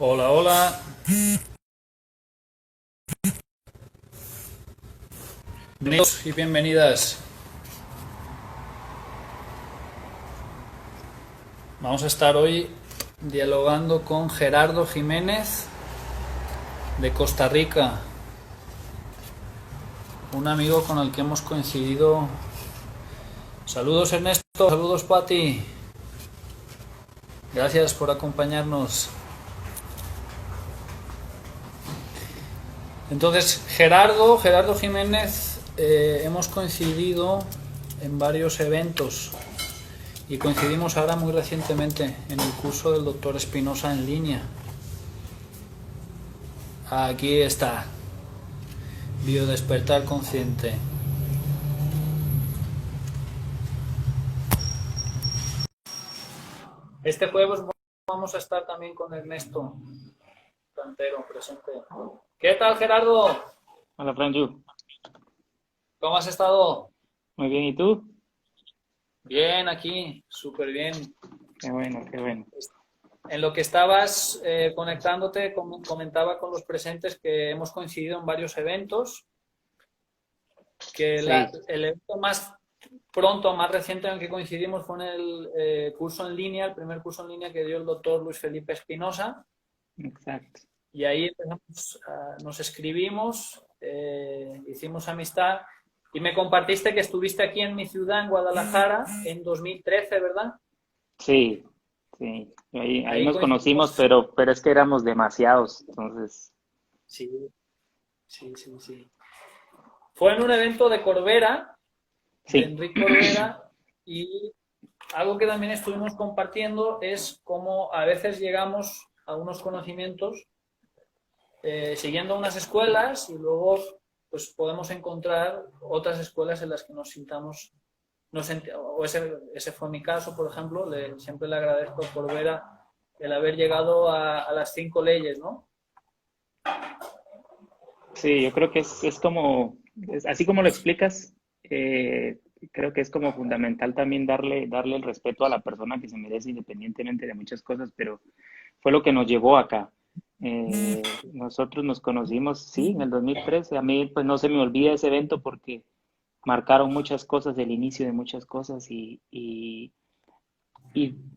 Hola, hola. Bienvenidos y bienvenidas. Vamos a estar hoy dialogando con Gerardo Jiménez de Costa Rica, un amigo con el que hemos coincidido. Saludos Ernesto, saludos Pati. Gracias por acompañarnos. Entonces, Gerardo Jiménez, hemos coincidido en varios eventos y coincidimos ahora muy recientemente en el curso del doctor Espinosa en línea. Aquí está, Biodespertar Consciente. Este jueves vamos a estar también con Ernesto Cantero presente. ¿Qué tal, Gerardo? Hola, Franju. ¿Cómo has estado? Muy bien, ¿y tú? Bien, aquí, súper bien. Qué bueno, qué bueno. En lo que estabas conectándote, comentaba con los presentes que hemos coincidido en varios eventos, que Sí, el evento más pronto, más reciente en el que coincidimos fue en el curso en línea, el primer curso en línea que dio el doctor Luis Felipe Espinosa, exacto. y ahí empezamos, nos escribimos, hicimos amistad, y me compartiste que estuviste aquí en mi ciudad, en Guadalajara, en 2013, ¿verdad? Sí, sí. Ahí Ahí nos conocimos, coincidimos. pero es que éramos demasiados. Entonces, Sí, sí, sí, sí. Fue en un evento de Corbera, de sí, Enrique Corbera, y algo que también estuvimos compartiendo es cómo a veces llegamos a unos conocimientos siguiendo unas escuelas y luego pues podemos encontrar otras escuelas en las que nos sintamos, o ese fue mi caso, por ejemplo, siempre le agradezco por ver el haber llegado a las 5 leyes, ¿no? sí, yo creo que es como, así como lo explicas, creo que es como fundamental también darle el respeto a la persona que se merece independientemente de muchas cosas, pero fue lo que nos llevó acá. Nosotros nos conocimos, sí, en el 2013. A mí, pues no se me olvida ese evento porque marcaron muchas cosas, el inicio de muchas cosas y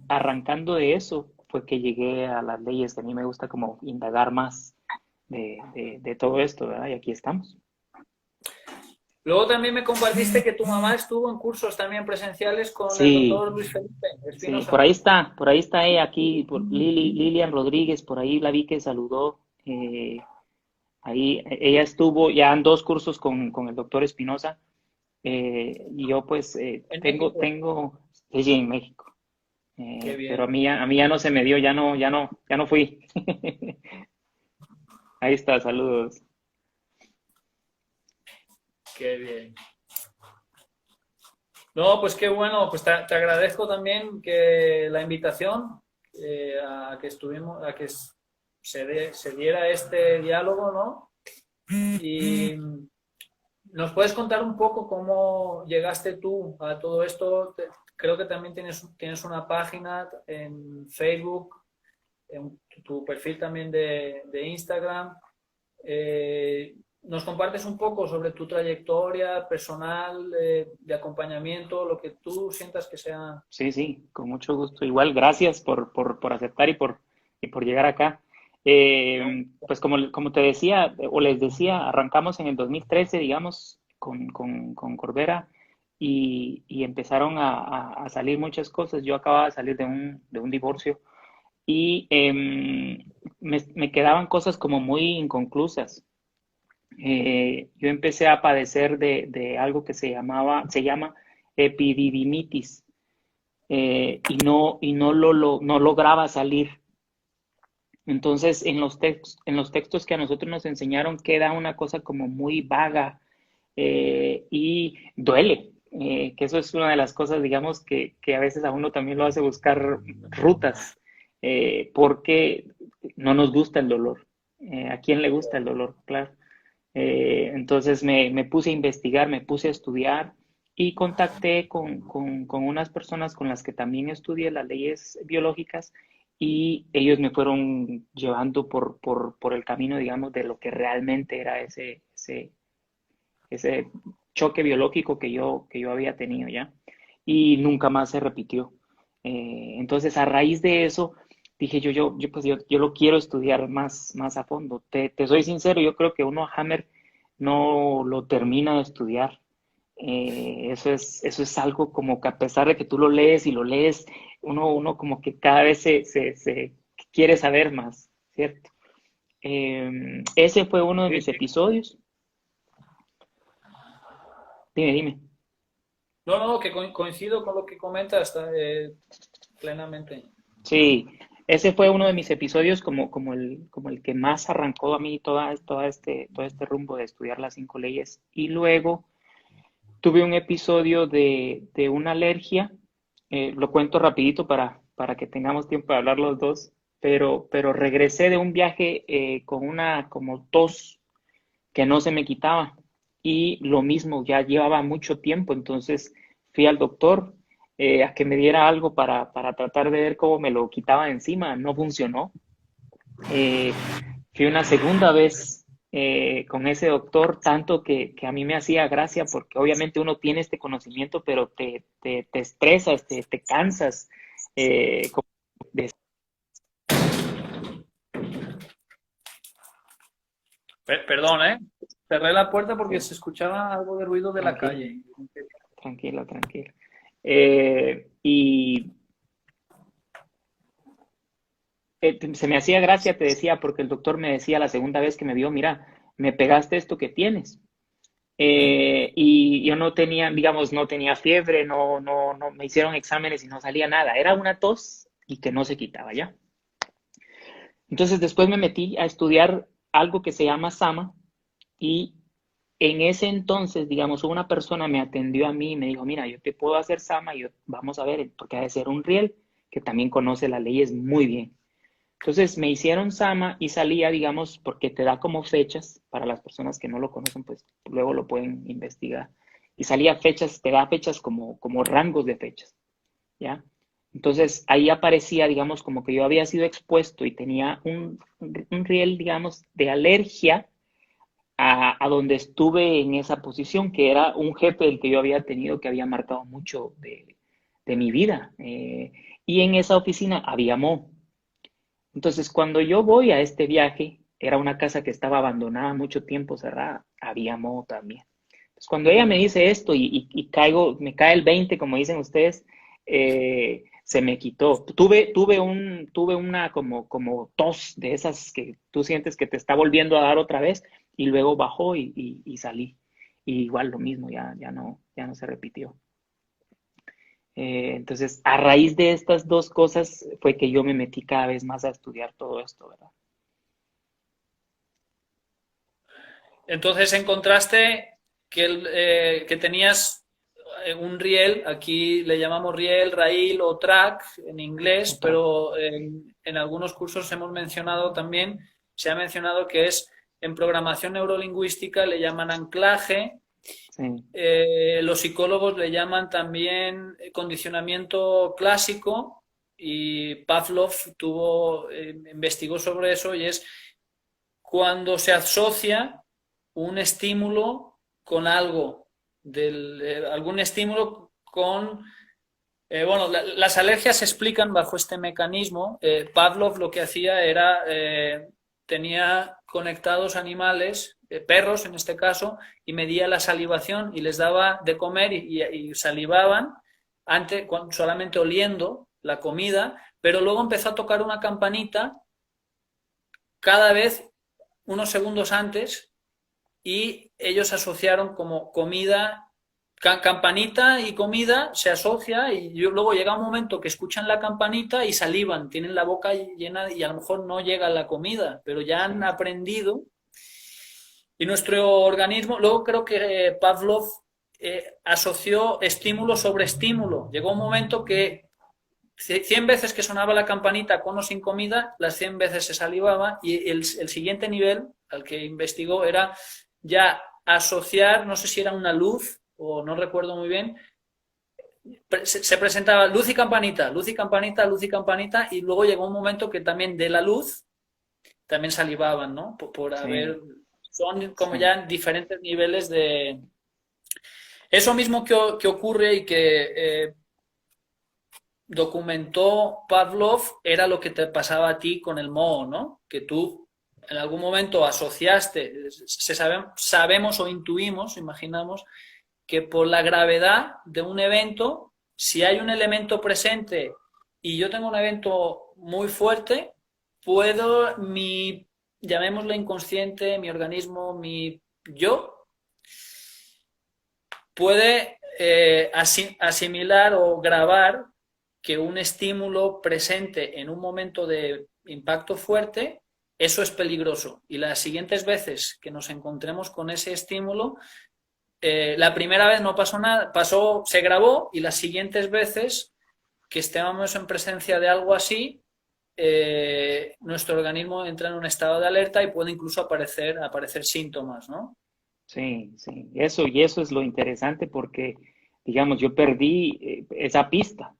arrancando de eso fue que llegué a las leyes, que a mí me gusta como indagar más de todo esto, ¿verdad? Y aquí estamos. Luego también me compartiste que tu mamá estuvo en cursos también presenciales con el Sí, doctor Luis Felipe sí, Espinosa. por ahí está ella aquí, Lilian Rodríguez, por ahí la vi que saludó. Ahí ella estuvo ya en dos cursos con el doctor Espinosa. Y yo pues En México. sí, en México. Qué Pero bien, a mí ya no se me dio, ya no fui. Ahí está, saludos. qué bien. No, pues qué bueno, pues te agradezco también que la invitación a que estuvimos, a que se diera este diálogo, ¿no? Y nos puedes contar un poco cómo llegaste tú a todo esto. Creo que también tienes una página en Facebook, en tu perfil también de Instagram. ¿Nos compartes un poco sobre tu trayectoria personal de acompañamiento, lo que tú sientas que sea? Sí, sí, con mucho gusto. Igual, gracias por aceptar y por llegar acá. ¿No? Pues como te decía, o les decía, arrancamos en el 2013, digamos, con Corbera y empezaron a salir muchas cosas. Yo acababa de salir de un divorcio y me quedaban cosas como muy inconclusas. Yo empecé a padecer de algo que se llama epididimitis, y no lograba salir. Entonces, en los textos que a nosotros nos enseñaron queda una cosa como muy vaga, y duele, que eso es una de las cosas, digamos, que a veces a uno también lo hace buscar rutas, porque no nos gusta el dolor. ¿A quién le gusta el dolor? Claro. Entonces me puse a investigar, me puse a estudiar y contacté con unas personas con las que también estudié las leyes biológicas y ellos me fueron llevando por el camino, digamos, de lo que realmente era ese choque biológico que yo había tenido ya, y nunca más se repitió. Entonces, a raíz de eso, dije yo lo quiero estudiar más a fondo. Te soy sincero, yo creo que uno a Hammer no lo termina de estudiar. Eso es algo como que a pesar de que tú lo lees y lo lees, uno como que cada vez se quiere saber más, ¿cierto? Ese fue uno de Sí, mis sí. episodios. Dime. No, no, que coincido con lo que comentas plenamente. Sí, ese fue uno de mis episodios como el que más arrancó a mí todo este rumbo de estudiar las 5 leyes. Y luego tuve un episodio de una alergia, lo cuento rapidito para que tengamos tiempo de hablar los dos, pero regresé de un viaje con una como tos que no se me quitaba. Y lo mismo, ya llevaba mucho tiempo, entonces fui al doctor a que me diera algo para tratar de ver cómo me lo quitaba de encima. No funcionó. Eh, Fui una segunda vez con ese doctor, tanto que a mí me hacía gracia porque obviamente uno tiene este conocimiento, pero te estresas, te cansas. Como de- Perdón, ¿eh? Cerré la puerta porque se escuchaba algo de ruido de la tranquilo, calle. tranquilo. Y se me hacía gracia, te decía, porque el doctor me decía la segunda vez que me vio, mira, me pegaste esto que tienes. Y yo no tenía, digamos, no tenía fiebre, no, me hicieron exámenes y no salía nada. Era una tos y que no se quitaba ya. Entonces después me metí a estudiar algo que se llama SAMA y en ese entonces, digamos, una persona me atendió a mí y me dijo, mira, yo te puedo hacer SAMA y vamos a ver, porque ha de ser un riel que también conoce las leyes muy bien. Entonces me hicieron Sama y salía, digamos, porque te da como fechas, para las personas que no lo conocen, pues luego lo pueden investigar. Y salía fechas, te da fechas como rangos de fechas, ¿ya? Entonces ahí aparecía, digamos, como que yo había sido expuesto y tenía un riel, digamos, de alergia a donde estuve en esa posición, que era un jefe del que yo había tenido que había marcado mucho de mi vida. Y en esa oficina había moho. Entonces, cuando yo voy a este viaje, era una casa que estaba abandonada mucho tiempo, cerrada, había moho también. Entonces, cuando ella me dice esto y caigo, me cae el 20, como dicen ustedes, se me quitó. Tuve una como tos de esas que tú sientes que te está volviendo a dar otra vez y luego bajó y salí. Y igual lo mismo, ya no se repitió. Entonces, a raíz de estas dos cosas fue que yo me metí cada vez más a estudiar todo esto, ¿verdad? Entonces encontraste que tenías un riel, aquí le llamamos riel, raíl o track en inglés, Otra. pero en algunos cursos hemos mencionado también, se ha mencionado que es en programación neurolingüística le llaman anclaje, Sí, los psicólogos le llaman también condicionamiento clásico y Pavlov investigó sobre eso y es cuando se asocia un estímulo con algo, algún estímulo con... bueno, las alergias se explican bajo este mecanismo. Pavlov lo que hacía era, tenía conectados animales, perros en este caso, y medía la salivación y les daba de comer y salivaban antes, solamente oliendo la comida, pero luego empezó a tocar una campanita cada vez unos segundos antes y ellos asociaron como comida, campanita y comida se asocia y luego llega un momento que escuchan la campanita y salivan, tienen la boca llena y a lo mejor no llega la comida, pero ya han sí, aprendido y nuestro organismo, luego creo que Pavlov asoció estímulo sobre estímulo. Llegó un momento que 100 veces que sonaba la campanita con o sin comida, las 100 veces se salivaba y el siguiente nivel al que investigó era ya asociar, no sé si era una luz o no recuerdo muy bien, se presentaba luz y campanita, luz y campanita, luz y campanita, y luego llegó un momento que también de la luz también salivaban, ¿no? Por haber, Sí, son como sí, ya diferentes niveles de... Eso mismo que ocurre y que documentó Pavlov era lo que te pasaba a ti con el moho, ¿no? Que tú en algún momento asociaste, sabemos o intuimos, imaginamos, que por la gravedad de un evento, si hay un elemento presente y yo tengo un evento muy fuerte, puedo llamémoslo inconsciente, mi organismo, mi yo, puede asimilar o grabar que un estímulo presente en un momento de impacto fuerte, eso es peligroso. Y las siguientes veces que nos encontremos con ese estímulo, la primera vez no pasó nada, se grabó, y las siguientes veces que estemos en presencia de algo así, nuestro organismo entra en un estado de alerta y puede incluso aparecer síntomas, ¿no? sí, sí. Y eso es lo interesante porque, digamos, yo perdí esa pista.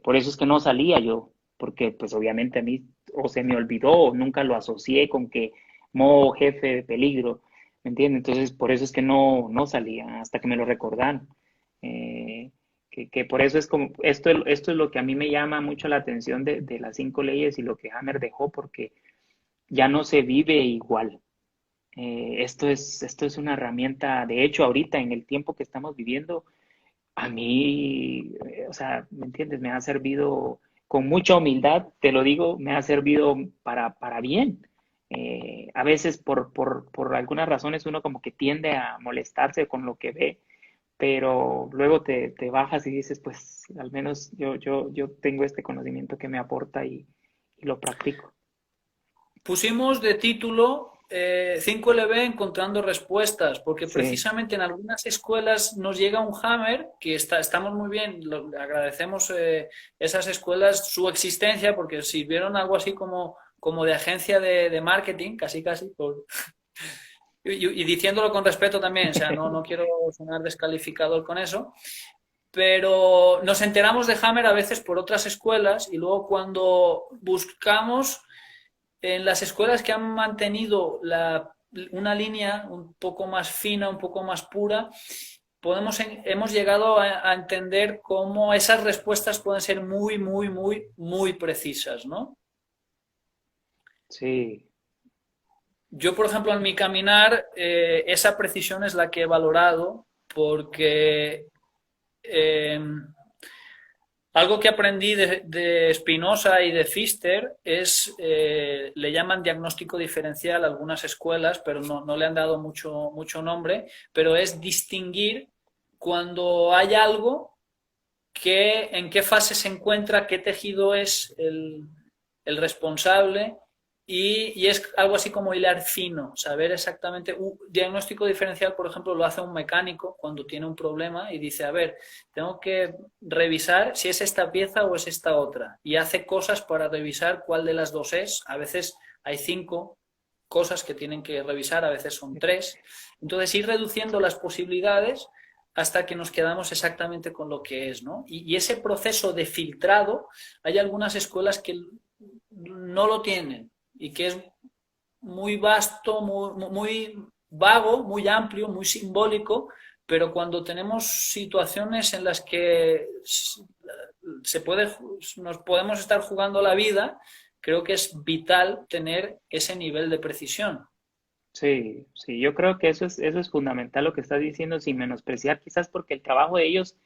Por eso es que no salía yo, porque pues obviamente a mí o se me olvidó o nunca lo asocié con que modo jefe de peligro, ¿me entiendes? Entonces, por eso es que no salía hasta que me lo recordaron. Que por eso es como, esto es lo que a mí me llama mucho la atención de las 5 leyes y lo que Hammer dejó, porque ya no se vive igual. Esto es una herramienta, de hecho, ahorita en el tiempo que estamos viviendo, a mí, o sea, ¿me entiendes? Me ha servido con mucha humildad, te lo digo, me ha servido para bien. A veces por algunas razones uno como que tiende a molestarse con lo que ve, pero luego te bajas y dices, pues al menos yo tengo este conocimiento que me aporta y lo practico. Pusimos de título 5LB encontrando respuestas, porque Sí, precisamente en algunas escuelas nos llega un Hammer, que estamos muy bien, agradecemos esas escuelas su existencia, porque sirvieron algo así como de agencia de marketing, casi casi, y diciéndolo con respeto también, o sea, no quiero sonar descalificador con eso, pero nos enteramos de Hammer a veces por otras escuelas, y luego cuando buscamos en las escuelas que han mantenido una línea un poco más fina, un poco más pura, hemos llegado a entender cómo esas respuestas pueden ser muy, muy, muy, muy precisas, ¿no? sí, Yo, por ejemplo, en mi caminar, esa precisión es la que he valorado, porque eh, algo que aprendí de Spinoza y de Pfister es, le llaman diagnóstico diferencial a algunas escuelas, pero no le han dado mucho nombre, pero es distinguir cuando hay algo, en qué fase se encuentra, qué tejido es el responsable, y es algo así como hilar fino, saber exactamente. Un diagnóstico diferencial, por ejemplo, lo hace un mecánico cuando tiene un problema y dice, a ver, tengo que revisar si es esta pieza o es esta otra, y hace cosas para revisar cuál de las dos es. A veces hay 5 cosas que tienen que revisar, a veces son 3. Entonces, ir reduciendo las posibilidades hasta que nos quedamos exactamente con lo que es, ¿no? Y ese proceso de filtrado, hay algunas escuelas que no lo tienen, y que es muy vasto, muy vago, muy amplio, muy simbólico, pero cuando tenemos situaciones en las que nos podemos estar jugando la vida, creo que es vital tener ese nivel de precisión. sí, sí, yo creo que eso es fundamental lo que estás diciendo, sin menospreciar, quizás porque el trabajo de ellos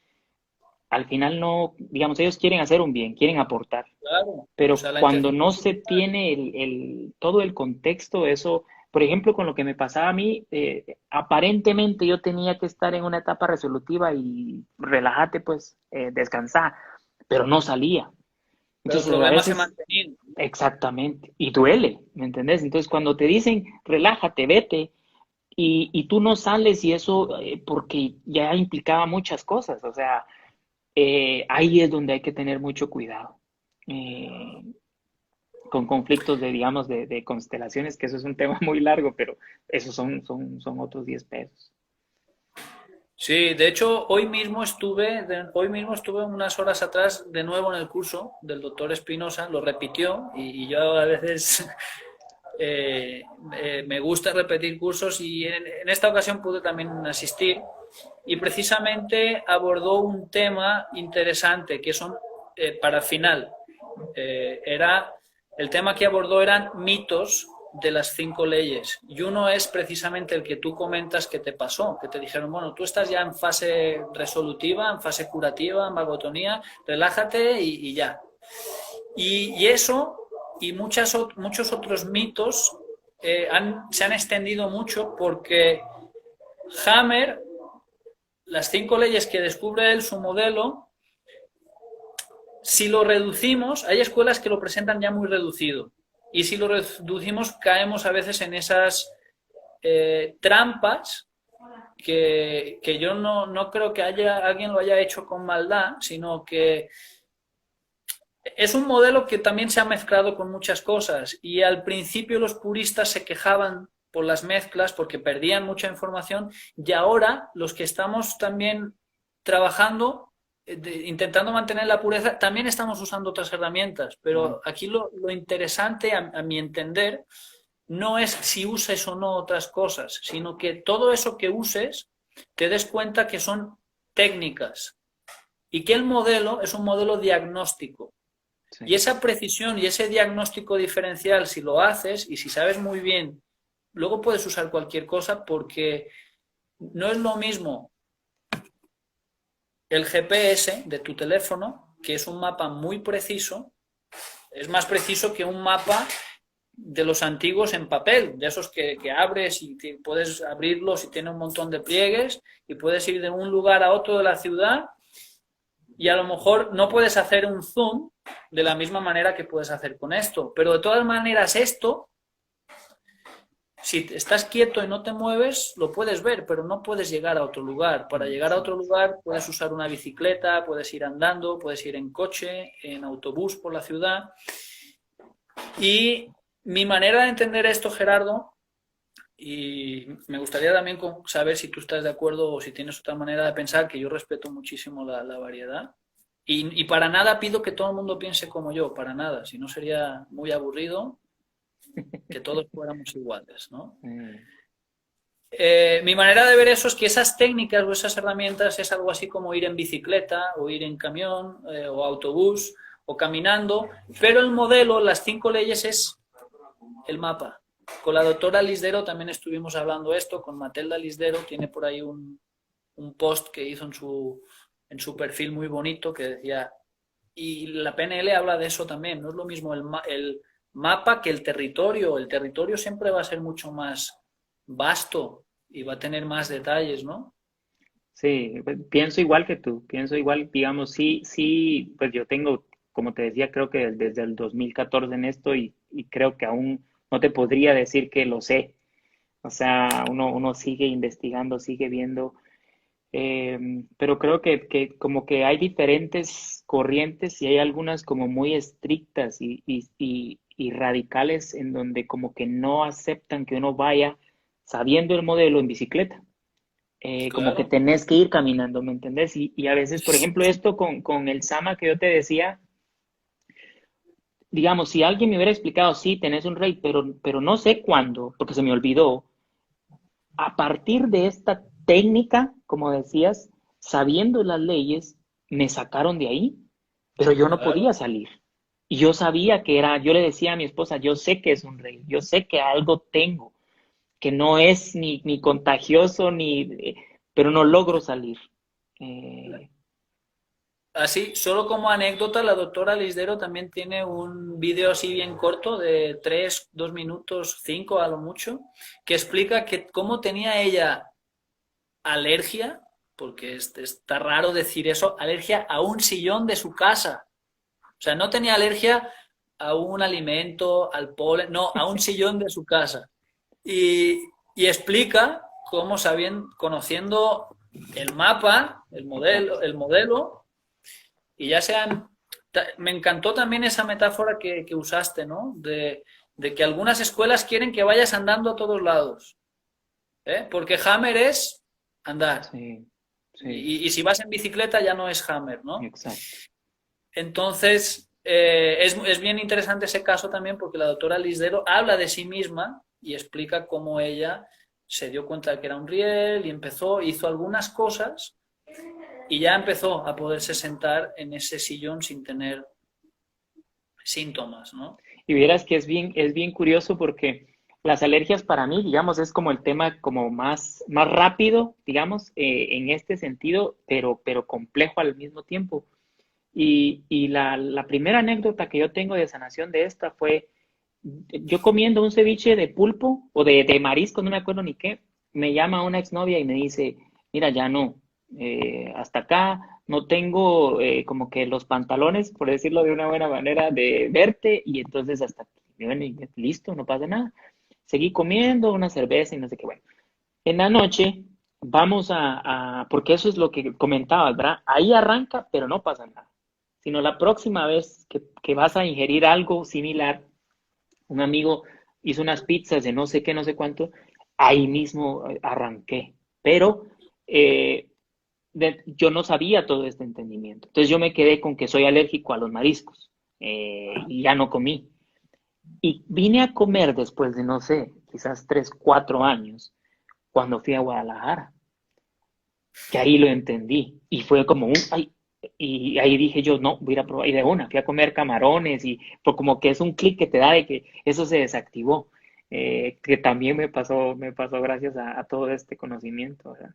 al final no, digamos, ellos quieren hacer un bien, quieren aportar, Claro, o pero sea, la cuando intención no es... se tiene todo el contexto, eso, por ejemplo, con lo que me pasaba a mí, aparentemente yo tenía que estar en una etapa resolutiva y relájate, pues, descansar, pero no salía. Pero el Entonces, a problema se veces, mantenía. exactamente, y duele, ¿me entendés? Entonces, cuando te dicen, relájate, vete, y tú no sales y eso, porque ya implicaba muchas cosas, o sea, ahí es donde hay que tener mucho cuidado. Eh, con conflictos de, digamos, de constelaciones, que eso es un tema muy largo, pero esos son otros 10 pesos. Sí, de hecho, hoy mismo estuve unas horas atrás de nuevo en el curso del doctor Espinosa, lo repitió y yo a veces me gusta repetir cursos y en esta ocasión pude también asistir y precisamente abordó un tema interesante que son, para el final, era, el tema que abordó eran mitos de las 5 leyes y uno es precisamente el que tú comentas que te pasó, que te dijeron, bueno, tú estás ya en fase resolutiva, en fase curativa, en vagotonía, relájate y ya. Y eso y muchos otros mitos se han extendido mucho porque Hammer, las 5 leyes que descubre él, su modelo, si lo reducimos, hay escuelas que lo presentan ya muy reducido. Y si lo reducimos, caemos a veces en esas trampas que yo no creo que alguien lo haya hecho con maldad, sino que es un modelo que también se ha mezclado con muchas cosas. Y al principio los puristas se quejaban por las mezclas porque perdían mucha información y ahora los que estamos también trabajando intentando mantener la pureza, también estamos usando otras herramientas, pero aquí lo interesante, a mi entender, no es si uses o no otras cosas, sino que todo eso que uses te des cuenta que son técnicas y que el modelo es un modelo diagnóstico. Sí. Y esa precisión y ese diagnóstico diferencial, si lo haces y si sabes muy bien, luego puedes usar cualquier cosa porque no es lo mismo el GPS de tu teléfono, que es un mapa muy preciso, es más preciso que un mapa de los antiguos en papel, de esos que abres y puedes abrirlos y tiene un montón de pliegues y puedes ir de un lugar a otro de la ciudad y a lo mejor no puedes hacer un zoom de la misma manera que puedes hacer con esto, pero de todas maneras esto, si estás quieto y no te mueves, lo puedes ver, pero no puedes llegar a otro lugar. Para llegar a otro lugar puedes usar una bicicleta, puedes ir andando, puedes ir en coche, en autobús por la ciudad. Y mi manera de entender esto, Gerardo, y me gustaría también saber si tú estás de acuerdo o si tienes otra manera de pensar, que yo respeto muchísimo la variedad. Y para nada pido que todo el mundo piense como yo, para nada, si no sería muy aburrido que todos fuéramos iguales, ¿no? Mi manera de ver eso es que esas técnicas o esas herramientas es algo así como ir en bicicleta o ir en camión o autobús o caminando, pero el modelo, las 5 leyes es el mapa. Con la doctora Lisdero también estuvimos hablando esto, con Matelda Lisdero, tiene por ahí un post que hizo en su perfil muy bonito que decía, y la PNL habla de eso también, no es lo mismo el mapa que el territorio siempre va a ser mucho más vasto y va a tener más detalles, ¿no? Sí, pienso igual que tú, pienso igual, digamos, sí, pues yo tengo, como te decía, creo que desde el 2014 en esto y creo que aún no te podría decir que lo sé. O sea, uno sigue investigando, sigue viendo, pero creo que como que hay diferentes corrientes y hay algunas como muy estrictas y radicales en donde como que no aceptan que uno vaya sabiendo el modelo en bicicleta. Claro. Como que tenés que ir caminando, ¿me entendés? Y a veces, por ejemplo, esto con el Sama que yo te decía, digamos, si alguien me hubiera explicado, sí, tenés un rey, pero no sé cuándo, porque se me olvidó, a partir de esta técnica, como decías, sabiendo las leyes, me sacaron de ahí, pero yo no podía salir. Y yo sabía que era, yo le decía a mi esposa, yo sé que es un rey, yo sé que algo tengo, que no es ni contagioso, pero no logro salir. Así, solo como anécdota, la doctora Lisdero también tiene un vídeo así bien corto de 2 minutos, 5 a lo mucho, que explica que cómo tenía ella alergia, porque está raro decir eso, alergia a un sillón de su casa. O sea, no tenía alergia a un alimento, al polen, no, a un sillón de su casa. Y explica cómo conociendo el mapa, el modelo, y ya sean... Me encantó también esa metáfora que usaste, ¿no? De que algunas escuelas quieren que vayas andando a todos lados. Porque Hammer es andar. Sí. Sí, Y si vas en bicicleta ya no es Hammer, ¿no? exacto. Entonces, es bien interesante ese caso también porque la doctora Lisdero habla de sí misma y explica cómo ella se dio cuenta de que era un riel y hizo algunas cosas y ya empezó a poderse sentar en ese sillón sin tener síntomas, ¿no? Y vieras que es bien curioso porque las alergias para mí, digamos, es como el tema como más rápido, digamos, en este sentido, pero complejo al mismo tiempo. Y la primera anécdota que yo tengo de sanación de esta fue yo comiendo un ceviche de pulpo o de marisco, no me acuerdo ni qué, me llama una exnovia y me dice, mira, ya no, hasta acá no tengo como que los pantalones, por decirlo de una buena manera, de verte y entonces hasta aquí, bueno, y listo, no pasa nada. Seguí comiendo una cerveza y no sé qué, bueno. En la noche vamos porque eso es lo que comentabas, ¿verdad? Ahí arranca, pero no pasa nada. Sino la próxima vez que vas a ingerir algo similar, un amigo hizo unas pizzas de no sé qué, no sé cuánto, ahí mismo arranqué. Pero eh, yo no sabía todo este entendimiento. Entonces yo me quedé con que soy alérgico a los mariscos y ya no comí. Y vine a comer después de, no sé, quizás 3, 4 años, cuando fui a Guadalajara, que ahí lo entendí. Y fue como ay, y ahí dije yo, no, voy a ir a probar. Y de una, fui a comer camarones y fue como que es un clic que te da de que eso se desactivó. Que también me pasó gracias a todo este conocimiento, ¿verdad?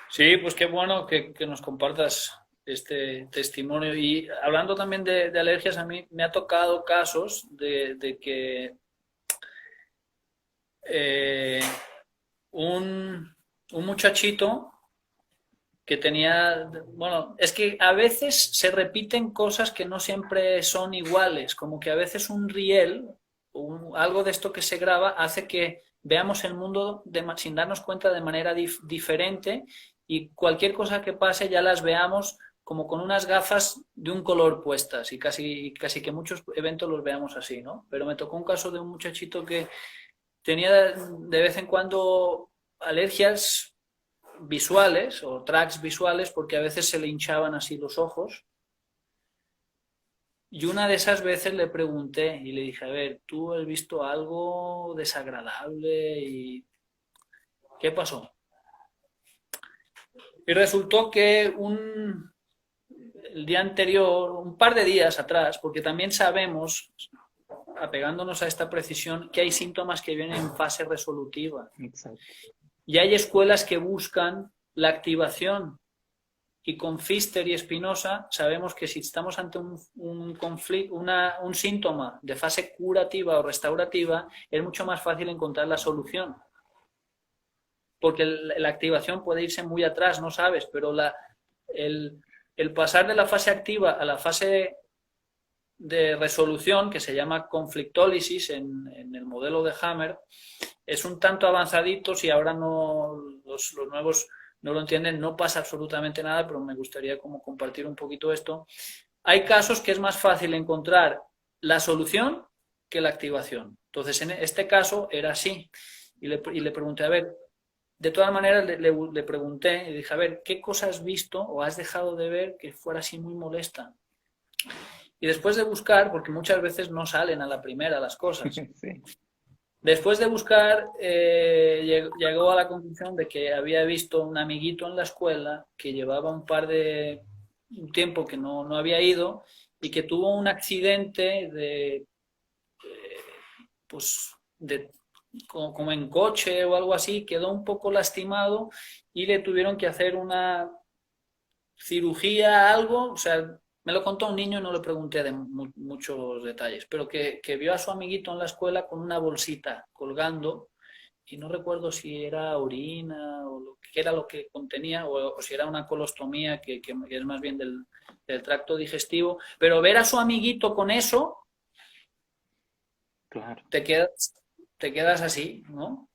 Sí, pues qué bueno que nos compartas este testimonio. Y hablando también de alergias, a mí me ha tocado casos de que eh, un muchachito que tenía, bueno, es que a veces se repiten cosas que no siempre son iguales, como que a veces un riel, algo de esto que se graba, hace que veamos el mundo sin darnos cuenta de manera diferente y cualquier cosa que pase ya las veamos como con unas gafas de un color puestas y casi que muchos eventos los veamos así, ¿no? Pero me tocó un caso de un muchachito que tenía de vez en cuando alergias visuales o tracks visuales porque a veces se le hinchaban así los ojos. Y una de esas veces le pregunté y le dije, a ver, ¿tú has visto algo desagradable? ¿Y qué pasó? Y resultó que el día anterior, un par de días atrás, porque también sabemos, apegándonos a esta precisión, que hay síntomas que vienen en fase resolutiva. Exacto. Y hay escuelas que buscan la activación. Y con Pfister y Espinosa sabemos que si estamos ante un conflicto, un síntoma de fase curativa o restaurativa, es mucho más fácil encontrar la solución. Porque la activación puede irse muy atrás, no sabes, pero el pasar de la fase activa a la fase de resolución, que se llama conflictólisis en el modelo de Hammer, es un tanto avanzadito. Si ahora no los nuevos no lo entienden, no pasa absolutamente nada, pero me gustaría como compartir un poquito esto. Hay casos que es más fácil encontrar la solución que la activación. Entonces, en este caso era así. Y le pregunté, a ver, de todas maneras le pregunté y dije, a ver, ¿qué cosa has visto o has dejado de ver que fuera así muy molesta? Y después de buscar, porque muchas veces no salen a la primera las cosas, Sí. después de buscar, llegó a la conclusión de que había visto un amiguito en la escuela que llevaba un tiempo que no había ido y que tuvo un accidente pues, como en coche o algo así, quedó un poco lastimado y le tuvieron que hacer una cirugía, algo, o sea, me lo contó un niño y no le pregunté de muchos detalles, pero que vio a su amiguito en la escuela con una bolsita colgando y no recuerdo si era orina o qué era lo que contenía o si era una colostomía que es más bien del tracto digestivo, pero ver a su amiguito con eso, Claro. te quedas así, ¿no?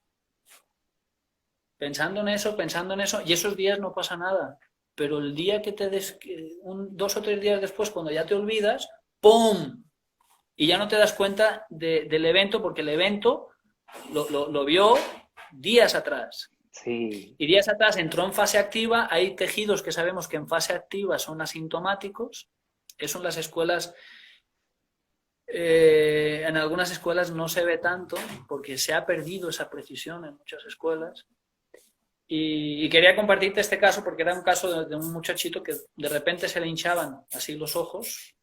Pensando en eso, y esos días no pasa nada. Pero el día que 2 o 3 días después, cuando ya te olvidas, ¡pum! Y ya no te das cuenta del evento, porque el evento lo vio días atrás. Sí, Y días atrás entró en fase activa. Hay tejidos que sabemos que en fase activa son asintomáticos. Eso en las escuelas, en algunas escuelas no se ve tanto porque se ha perdido esa precisión en muchas escuelas. Y quería compartirte este caso porque era un caso de un muchachito que de repente se le hinchaban así los ojos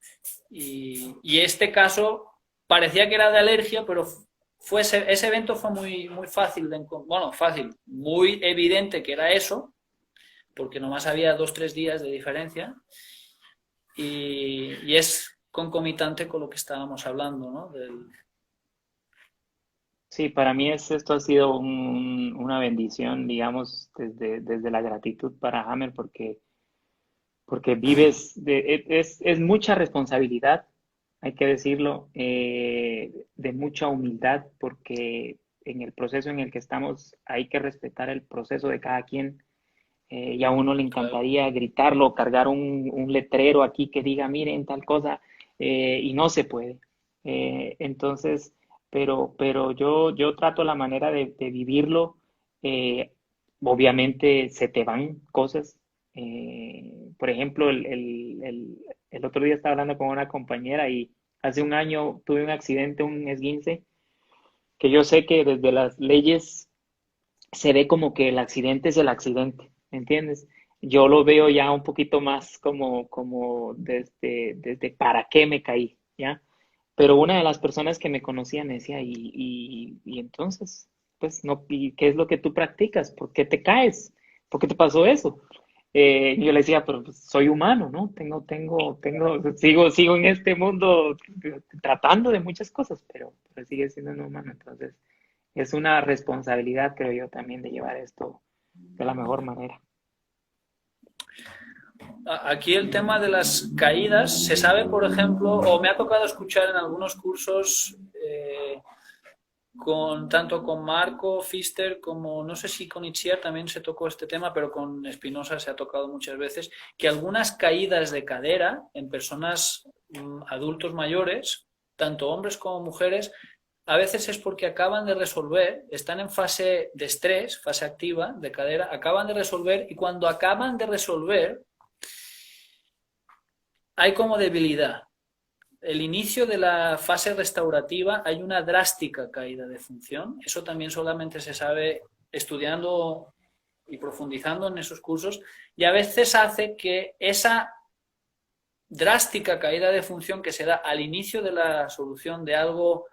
y este caso parecía que era de alergia, pero ese evento fue muy fácil, bueno, fácil, muy evidente que era eso, porque nomás había 2 o 3 días de diferencia y es concomitante con lo que estábamos hablando, ¿no? sí, para mí esto ha sido una bendición, digamos, desde la gratitud para Hammer, porque vives, es mucha responsabilidad, hay que decirlo, de mucha humildad, porque en el proceso en el que estamos hay que respetar el proceso de cada quien. Y a uno le Claro. encantaría gritarlo, cargar un letrero aquí que diga, miren tal cosa, y no se puede. Entonces, pero yo trato la manera de vivirlo. eh, Obviamente se te van cosas. Por ejemplo, el otro día estaba hablando con una compañera y hace un año tuve un accidente, un esguince, que yo sé que desde las leyes se ve como que el accidente es el accidente, ¿me entiendes? Yo lo veo ya un poquito más como desde para qué me caí, ¿ya? Pero una de las personas que me conocía me decía, y entonces, pues, no, ¿y qué es lo que tú practicas? ¿Por qué te caes? ¿Por qué te pasó eso? Yo le decía, pero pues, soy humano, ¿no? Sigo en este mundo tratando de muchas cosas, pero sigue siendo un humano. Entonces, es una responsabilidad, creo yo, también de llevar esto de la mejor manera. Aquí el tema de las caídas, se sabe, por ejemplo, o me ha tocado escuchar en algunos cursos, tanto con Marco Pfister como no sé si con Itziar también se tocó este tema, pero con Espinosa se ha tocado muchas veces, que algunas caídas de cadera en personas adultos mayores, tanto hombres como mujeres, a veces es porque acaban de resolver, están en fase de estrés, fase activa de cadera, acaban de resolver y cuando acaban de resolver hay como debilidad. El inicio de la fase restaurativa hay una drástica caída de función. Eso también solamente se sabe estudiando y profundizando en esos cursos y a veces hace que esa drástica caída de función que se da al inicio de la solución de algo,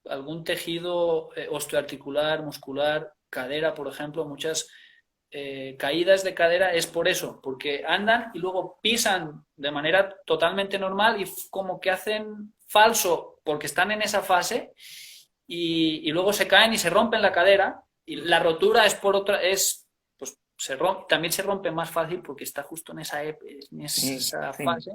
algún tejido osteoarticular, muscular, cadera, por ejemplo, muchas caídas de cadera es por eso, porque andan y luego pisan de manera totalmente normal y como que hacen falso porque están en esa fase y luego se caen y se rompen la cadera y la rotura es por otra, pues también se rompe más fácil porque está justo en Sí, esa sí, fase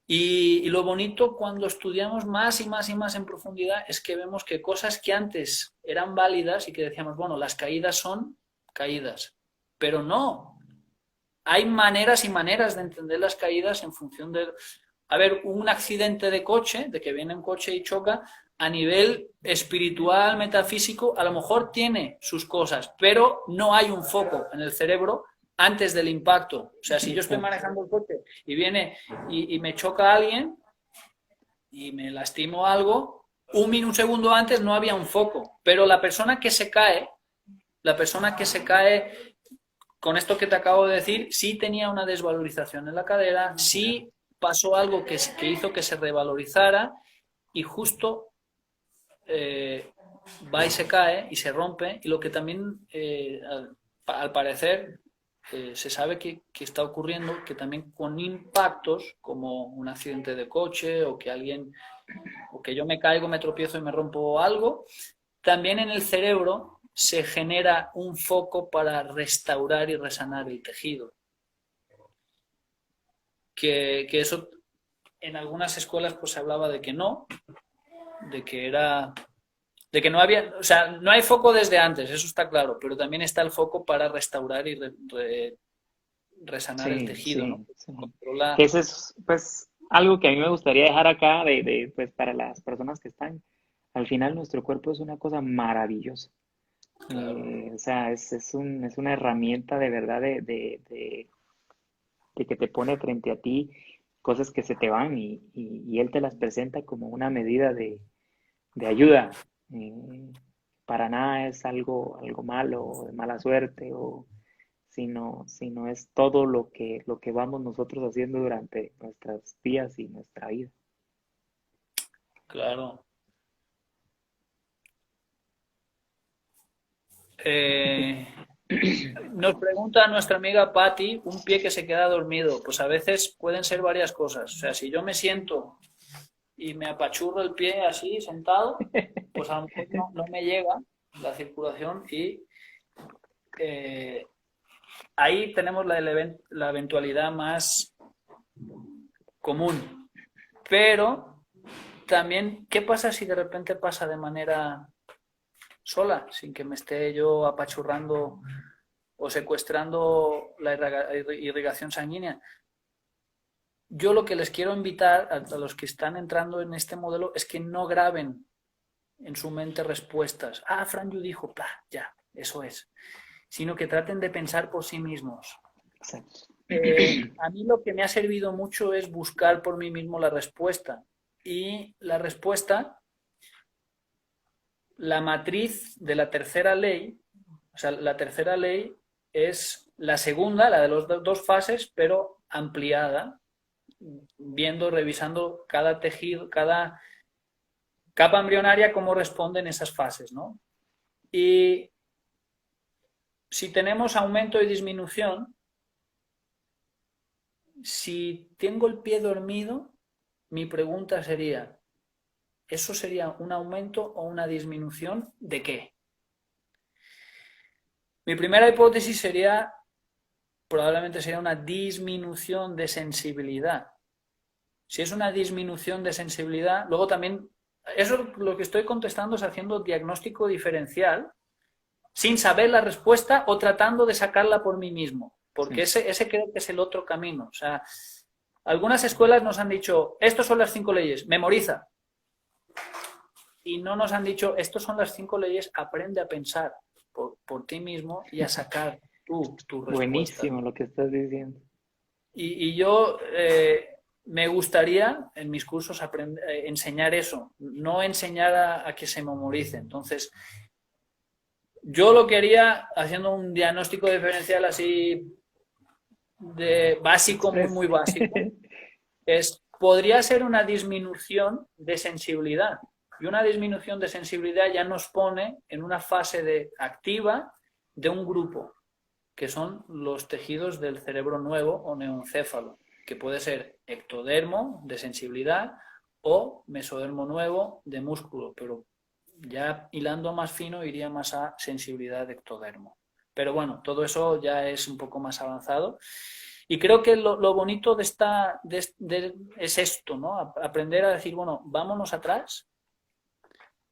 y lo bonito cuando estudiamos más y más y más en profundidad es que vemos que cosas que antes eran válidas y que decíamos, bueno, las caídas son caídas, pero no, hay maneras y maneras de entender las caídas en función de, a ver, un accidente de coche, de que viene un coche y choca, a nivel espiritual, metafísico, a lo mejor tiene sus cosas, pero no hay un foco en el cerebro antes del impacto. O sea, si yo estoy exacto. manejando el coche y viene y me choca alguien y me lastimo algo, un segundo antes no había un foco, pero la persona que se cae con esto que te acabo de decir, sí tenía una desvalorización en la cadera, sí pasó algo que hizo que se revalorizara y justo va y se cae y se rompe. Y lo que también, al parecer, se sabe que está ocurriendo, que también con impactos como un accidente de coche o que alguien, o que yo me caigo, me tropiezo y me rompo algo, también en el cerebro se genera un foco para restaurar y resanar el tejido. Que eso en algunas escuelas pues se hablaba de que no, de que era, de que no había, o sea, no hay foco desde antes, eso está claro, pero también está el foco para restaurar y resanar el Sí, tejido, ¿no? sí, sí. Controla. Que eso es, pues, algo que a mí me gustaría dejar acá pues, para las personas que están. Al final, nuestro cuerpo es una cosa maravillosa. claro, O sea, es una herramienta de verdad de que te pone frente a ti cosas que se te van y él te las presenta como una medida de ayuda. Eh, para nada es algo malo o de mala suerte, sino es todo lo que vamos nosotros haciendo durante nuestros días y nuestra vida. claro. Eh, Nos pregunta nuestra amiga Patty, un pie que se queda dormido. Pues a veces pueden ser varias cosas. O sea, si yo me siento y me apachurro el pie así, sentado, pues a lo mejor no me llega la circulación y eh, ahí tenemos la eventualidad más común. Pero también, ¿qué pasa si de repente pasa de manera sola, sin que me esté yo apachurrando o secuestrando la irrigación sanguínea? Yo lo que les quiero invitar a los que están entrando en este modelo es que no graben en su mente respuestas. Ah, Franju dijo, ya, eso es. Sino que traten de pensar por sí mismos. Exacto. A mí lo que me ha servido mucho es buscar por mí mismo la respuesta. Y la respuesta, la matriz de la tercera ley, o sea, la tercera ley es la segunda, la de las dos fases, pero ampliada, viendo, revisando cada tejido, cada capa embrionaria, cómo responden esas fases, ¿no? Y si tenemos aumento y disminución, si tengo el pie dormido, mi pregunta sería, ¿eso sería un aumento o una disminución de qué? Mi primera hipótesis sería, probablemente sería una disminución de sensibilidad. Si es una disminución de sensibilidad, luego también, eso lo que estoy contestando es haciendo diagnóstico diferencial, sin saber la respuesta o tratando de sacarla por mí mismo, porque Sí. ese creo que es el otro camino. O sea, algunas escuelas nos han dicho, estos son las 5 leyes, memoriza. Y no nos han dicho, estos son las 5 leyes, aprende a pensar por ti mismo y a sacar tú tu respuesta. Buenísimo lo que estás diciendo. Y yo me gustaría en mis cursos enseñar eso, no enseñar a que se memorice. Entonces, yo lo que haría, haciendo un diagnóstico diferencial así de básico, muy, Express. muy básico, podría ser una disminución de sensibilidad. Y una disminución de sensibilidad ya nos pone en una fase activa de un grupo, que son los tejidos del cerebro nuevo o neoencéfalo, que puede ser ectodermo de sensibilidad o mesodermo nuevo de músculo, pero ya hilando más fino iría más a sensibilidad de ectodermo. Pero bueno, todo eso ya es un poco más avanzado. Y creo que lo bonito es esto, ¿no? Aprender a decir, bueno, vámonos atrás.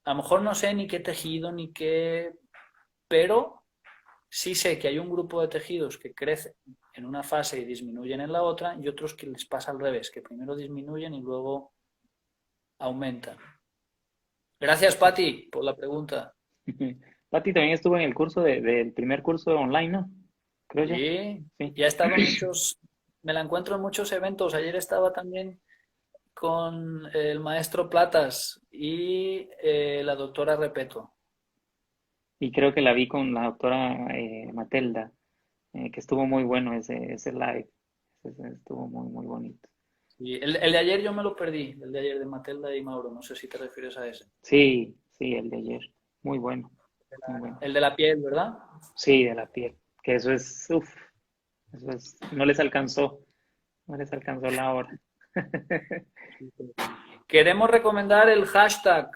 A lo mejor no sé ni qué tejido, ni qué, pero sí sé que hay un grupo de tejidos que crecen en una fase y disminuyen en la otra, y otros que les pasa al revés, que primero disminuyen y luego aumentan. Gracias, Patti, por la pregunta. Pati también estuvo en el curso del primer curso online, ¿no? Creo yo. Sí, Sí. ya he estado en muchos, me la encuentro en muchos eventos. Ayer estaba también con el maestro Platas y la doctora Repeto. Y creo que la vi con la doctora Matelda, que estuvo muy bueno ese live. Estuvo muy, muy bonito. Y el de ayer yo me lo perdí, el de ayer de Matelda y Mauro, no sé si te refieres a ese. Sí, sí, el de ayer. Muy bueno, muy bueno. El de la piel, ¿verdad? Sí, de la piel. Que eso es, uff, eso es, no les alcanzó la hora. Queremos recomendar el hashtag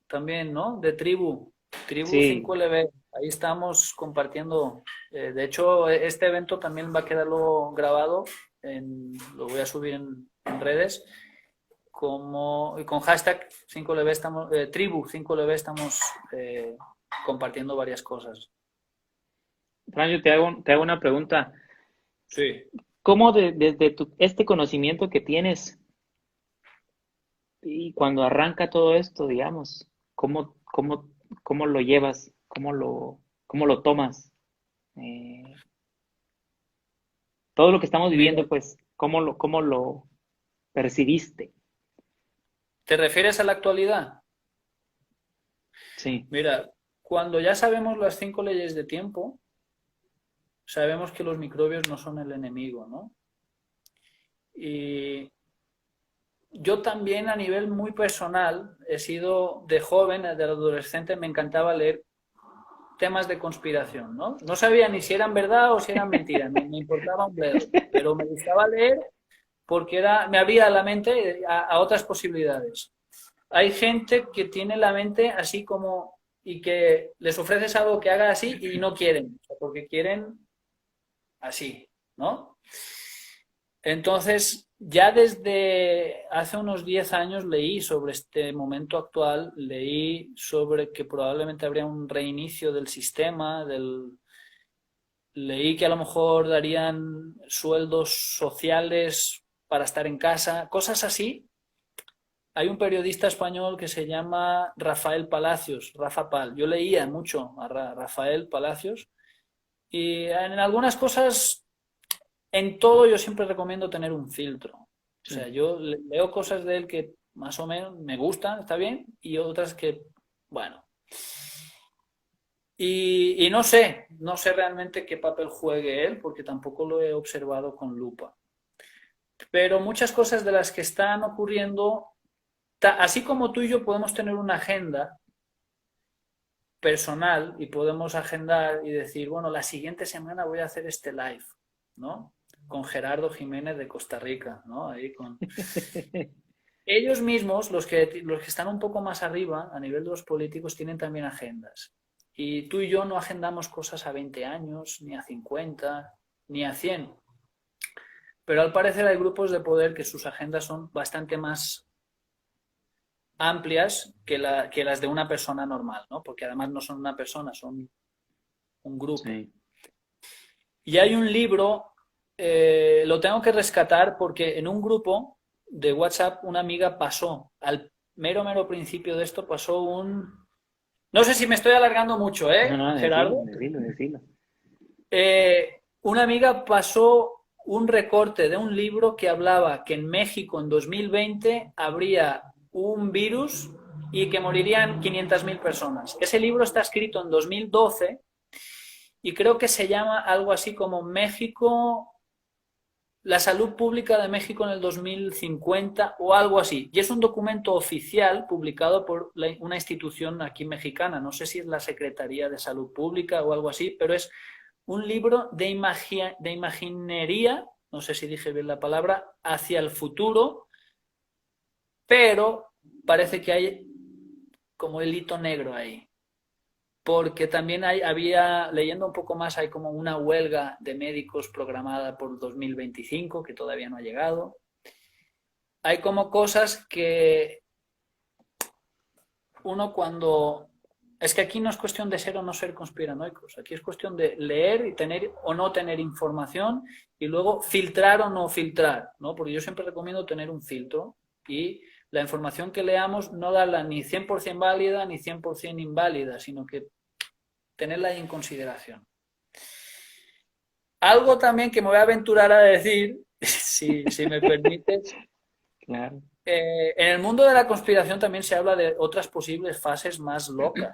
también, ¿no? De Tribu, Tribu Sí, 5LB. Ahí estamos compartiendo. De hecho, este evento también va a quedar luego grabado, lo voy a subir en redes. Con hashtag 5LB estamos, Tribu 5LB estamos compartiendo varias cosas. Franjo, te hago una pregunta. Sí. ¿Cómo desde este conocimiento que tienes y cuando arranca todo esto, digamos, cómo lo llevas? ¿Cómo lo cómo lo tomas. Eh, Todo lo que estamos Mira, viviendo, pues, cómo lo percibiste? ¿te refieres a la actualidad? Sí, Mira, cuando ya sabemos las 5 leyes de tiempo, sabemos que los microbios no son el enemigo, ¿no? Y yo también a nivel muy personal he sido de joven, de adolescente, me encantaba leer temas de conspiración, ¿no? No sabía ni si eran verdad o si eran mentiras, me importaba un bledo, pero me gustaba leer porque me abría la mente a otras posibilidades. Hay gente que tiene la mente así como y que les ofreces algo que haga así y no quieren, porque quieren así, ¿no? Entonces, ya desde hace unos 10 años leí sobre este momento actual, leí sobre que probablemente habría un reinicio del sistema, leí que a lo mejor darían sueldos sociales para estar en casa, cosas así. Hay un periodista español que se llama Rafael Palacios, Rafa Pal. Yo leía mucho a Rafael Palacios y en algunas cosas, en todo yo siempre recomiendo tener un filtro. O sea, sí. yo leo cosas de él que más o menos me gustan, está bien, y otras que, bueno. Y no sé realmente qué papel juegue él, porque tampoco lo he observado con lupa. Pero muchas cosas de las que están ocurriendo, así como tú y yo podemos tener una agenda personal y podemos agendar y decir, bueno, la siguiente semana voy a hacer este live, ¿no? Con Gerardo Jiménez de Costa Rica, ¿no? Ahí con... Ellos mismos, los que están un poco más arriba, a nivel de los políticos, tienen también agendas. Y tú y yo no agendamos cosas a 20 años, ni a 50, ni a 100. Pero al parecer hay grupos de poder que sus agendas son bastante más amplias que las de una persona normal, ¿no? Porque además no son una persona, son un grupo. Sí. Y hay un libro, lo tengo que rescatar porque en un grupo de WhatsApp una amiga pasó, al mero principio de esto, pasó un... No sé si me estoy alargando mucho, No, ¿eh, no, decilo, Gerardo? decilo, decilo. Una amiga pasó un recorte de un libro que hablaba que en México en 2020 habría un virus y que morirían 500.000 personas. Ese libro está escrito en 2012 y creo que se llama algo así como México, la salud pública de México en el 2050 o algo así. Y es un documento oficial publicado por una institución aquí mexicana, no sé si es la Secretaría de Salud Pública o algo así, pero es un libro de imaginería, no sé si dije bien la palabra, hacia el futuro, pero parece que hay como el hito negro ahí. Porque también leyendo un poco más, hay como una huelga de médicos programada por 2025 que todavía no ha llegado. Hay como cosas que uno cuando... Es que aquí no es cuestión de ser o no ser conspiranoicos, aquí es cuestión de leer y tener o no tener información y luego filtrar o no filtrar, ¿no? Porque yo siempre recomiendo tener un filtro y la información que leamos no darla ni 100% válida ni 100% inválida, sino que tenerla ahí en consideración. Algo también que me voy a aventurar a decir, si me permites, Claro. en el mundo de la conspiración también se habla de otras posibles fases más locas.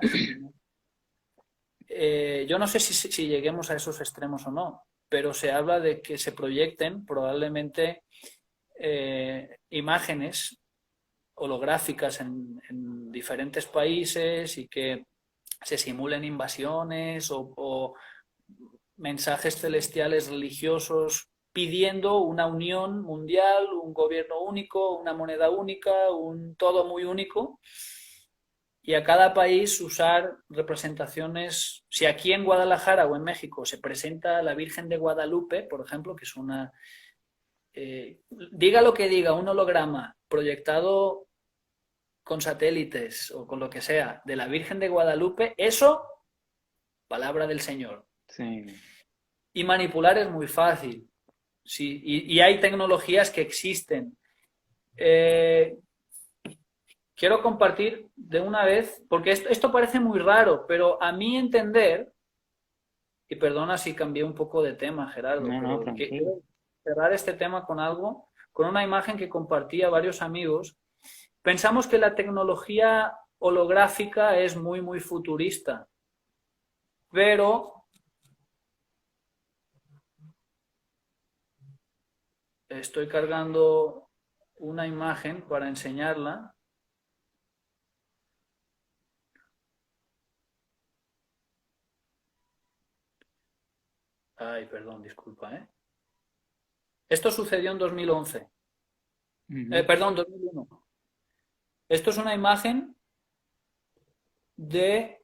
Yo no sé si lleguemos a esos extremos o no, pero se habla de que se proyecten probablemente imágenes holográficas en diferentes países y que se simulen invasiones o mensajes celestiales religiosos pidiendo una unión mundial, un gobierno único, una moneda única, un todo muy único, y a cada país usar representaciones. Si aquí en Guadalajara o en México se presenta la Virgen de Guadalupe, por ejemplo, que es una, diga lo que diga, un holograma proyectado con satélites o con lo que sea de la Virgen de Guadalupe, eso, palabra del Señor. Sí. Y manipular es muy fácil. Sí, y hay tecnologías que existen. Eh, Quiero compartir de una vez, porque esto parece muy raro, pero a mi entender, Y perdona si cambié un poco de tema, Gerardo, No, no, pero tranquilo. quiero cerrar este tema con algo, con una imagen que compartí a varios amigos. Pensamos que la tecnología holográfica es muy, muy futurista, pero estoy cargando una imagen para enseñarla. Ay, perdón, disculpa, ¿eh? Esto sucedió en 2011. Ujú. Perdón, 2001. Esto es una imagen de...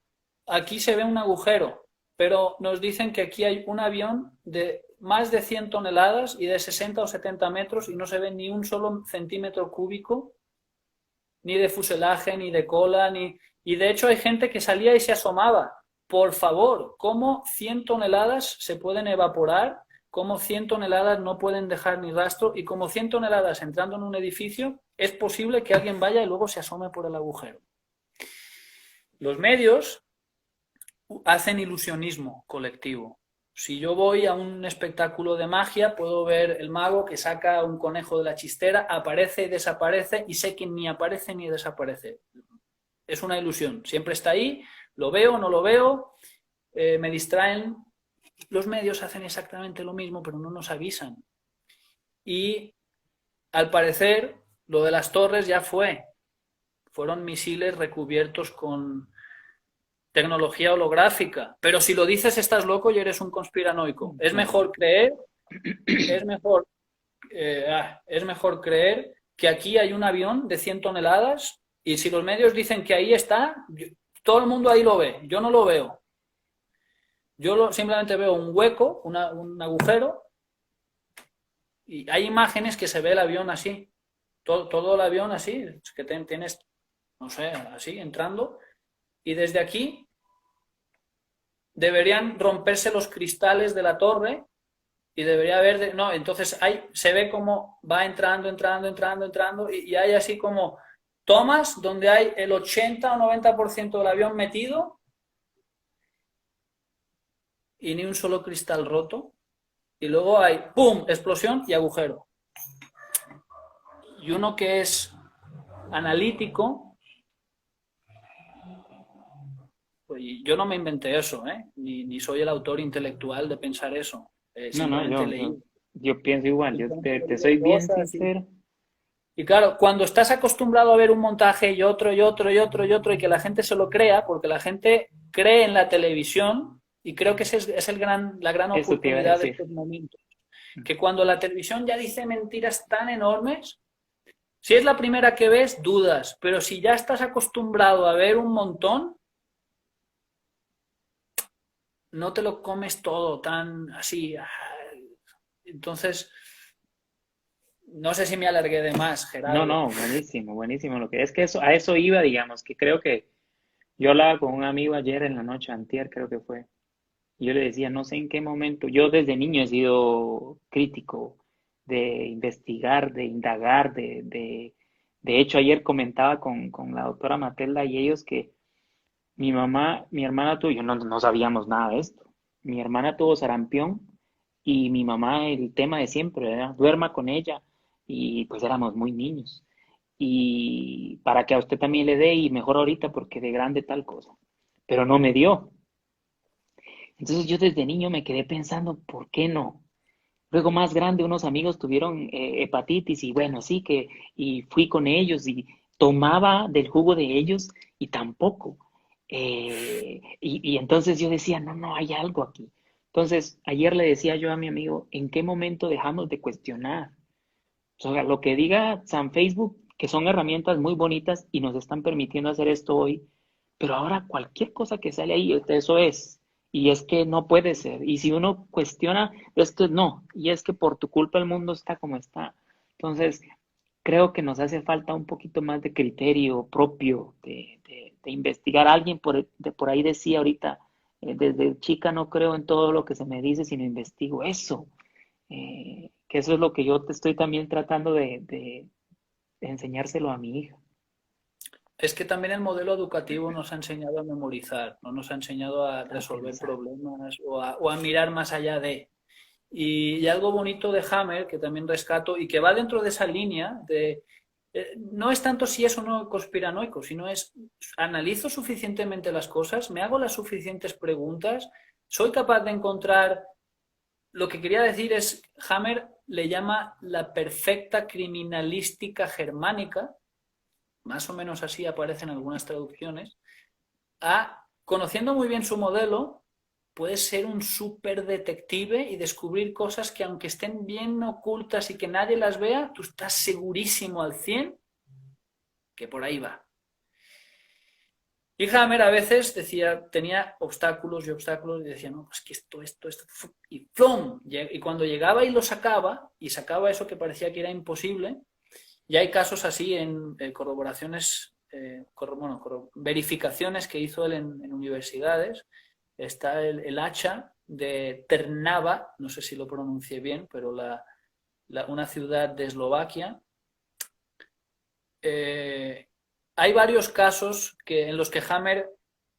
Aquí se ve un agujero, pero nos dicen que aquí hay un avión de más de 100 toneladas y de 60 o 70 metros y no se ve ni un solo centímetro cúbico, ni de fuselaje, ni de cola, ni... Y de hecho hay gente que salía y se asomaba. Por favor, ¿cómo 100 toneladas se pueden evaporar? ¿Cómo 100 toneladas no pueden dejar ni rastro? Y como 100 toneladas entrando en un edificio, es posible que alguien vaya y luego se asome por el agujero. Los medios hacen ilusionismo colectivo. Si yo voy a un espectáculo de magia, puedo ver el mago que saca un conejo de la chistera, aparece y desaparece, y sé que ni aparece ni desaparece. Es una ilusión, siempre está ahí, lo veo, no lo veo, me distraen. Los medios hacen exactamente lo mismo, pero no nos avisan. Y al parecer, lo de las torres ya fueron misiles recubiertos con tecnología holográfica. Pero si lo dices estás loco y eres un conspiranoico. Es Claro. mejor creer, es mejor, es mejor creer que aquí hay un avión de 100 toneladas y si los medios dicen que ahí está, todo el mundo ahí lo ve. Yo no lo veo. Simplemente veo un hueco, un agujero y hay imágenes que se ve el avión así. Todo el avión así, que tienes, no sé, así entrando. Y desde aquí deberían romperse los cristales de la torre y debería haber, no, entonces se ve como va entrando y hay así como tomas donde hay el 80 o 90% del avión metido y ni un solo cristal roto y luego hay ¡pum! Explosión y agujero. Y uno que es analítico, pues yo no me inventé eso, ¿eh? Ni soy el autor intelectual de pensar eso. No, no, Simplemente leí. yo pienso igual, yo Simplemente he te leído soy bien cosas sincero. y claro, cuando estás acostumbrado a ver un montaje y otro y otro y otro y otro y que la gente se lo crea, porque la gente cree en la televisión y creo que esa es la gran Eso te iba a oportunidad de decir. estos momentos, que cuando la televisión ya dice mentiras tan enormes, si es la primera que ves, dudas, pero si ya estás acostumbrado a ver un montón, no te lo comes todo tan así. Entonces, no sé si me alargué de más, No, Gerardo. no, buenísimo, buenísimo. Lo que es que eso, a eso iba, digamos, que creo que yo hablaba con un amigo ayer en la noche, antier creo que fue, y yo le decía, no sé en qué momento, yo desde niño he sido crítico de investigar, de indagar, de hecho ayer comentaba con la doctora Matelda y ellos que mi mamá, mi hermana tuvo, yo no sabíamos nada de esto, mi hermana tuvo sarampión y mi mamá el tema de siempre, ¿verdad? Duerma con ella y pues éramos muy niños y para que a usted también le dé y mejor ahorita porque de grande tal cosa, pero no me dio. Entonces yo desde niño me quedé pensando, ¿por qué no? Luego más grande unos amigos tuvieron hepatitis y bueno, sí que, y fui con ellos y tomaba del jugo de ellos y tampoco. Y entonces yo decía, no, no, hay algo aquí. Entonces ayer le decía yo a mi amigo, ¿en qué momento dejamos de cuestionar? O sea, lo que diga San Facebook, que son herramientas muy bonitas y nos están permitiendo hacer esto hoy, pero ahora cualquier cosa que sale ahí, eso es. Y es que no puede ser. Y si uno cuestiona, es que no. Y es que por tu culpa el mundo está como está. Entonces, creo que nos hace falta un poquito más de criterio propio, de investigar. Alguien por ahí decía ahorita, desde chica no creo en todo lo que se me dice, sino investigo eso. Que eso es lo que yo te estoy también tratando de enseñárselo a mi hija. Es que también el modelo educativo nos ha enseñado a memorizar, no nos ha enseñado a resolver Pensar. problemas o a mirar más allá de. Y algo bonito de Hammer, que también rescato, y que va dentro de esa línea de... no es tanto si es o no conspiranoico, sino es analizo suficientemente las cosas, me hago las suficientes preguntas, soy capaz de encontrar... Lo que quería decir es, Hammer le llama la perfecta criminalística germánica, más o menos así aparecen algunas traducciones, a, conociendo muy bien su modelo, puedes ser un súper detective y descubrir cosas que aunque estén bien ocultas y que nadie las vea, tú estás segurísimo al 100 que por ahí va. Y Hammer a veces decía, tenía obstáculos y obstáculos y decía, no, pues que esto, y ¡plum! Y cuando llegaba y sacaba eso que parecía que era imposible, y hay casos así en corroboraciones, bueno, verificaciones que hizo él en universidades. Está el hacha de Trnava, no sé si lo pronuncié bien, pero una ciudad de Eslovaquia. Eh, Hay varios casos en los que Hammer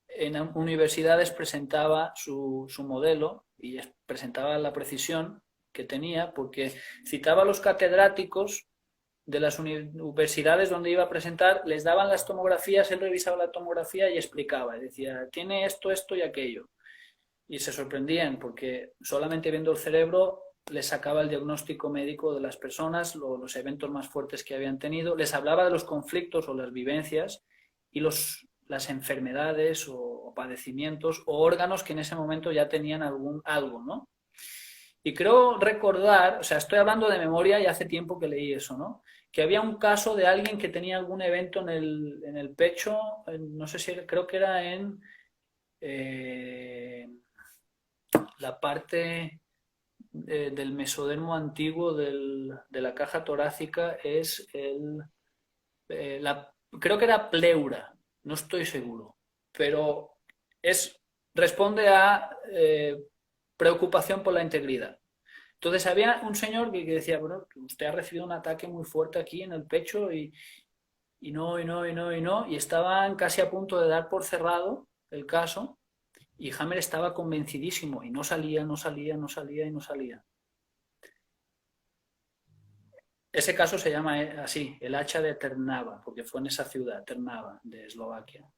en universidades presentaba su modelo y presentaba la precisión que tenía, porque citaba a los catedráticos de las universidades donde iba a presentar, les daban las tomografías, él revisaba la tomografía y explicaba, decía, tiene esto y aquello. Y se sorprendían porque solamente viendo el cerebro les sacaba el diagnóstico médico de las personas, los eventos más fuertes que habían tenido, les hablaba de los conflictos o las vivencias y las enfermedades o padecimientos o órganos que en ese momento ya tenían algo, ¿no? Y creo recordar, o sea, estoy hablando de memoria y hace tiempo que leí eso, ¿no? Que había un caso de alguien que tenía algún evento en el pecho, no sé si creo que era en eh, la parte del mesodermo antiguo de la caja torácica, es creo que era pleura, no estoy seguro, pero es, responde a preocupación por la integridad. Entonces había un señor que decía, bueno, usted ha recibido un ataque muy fuerte aquí en el pecho y estaban casi a punto de dar por cerrado el caso y Hammer estaba convencidísimo y no salía, no salía, no salía y no salía. Ese caso se llama así, el hacha de Trnava, porque fue en esa ciudad, Trnava, de Eslovaquia.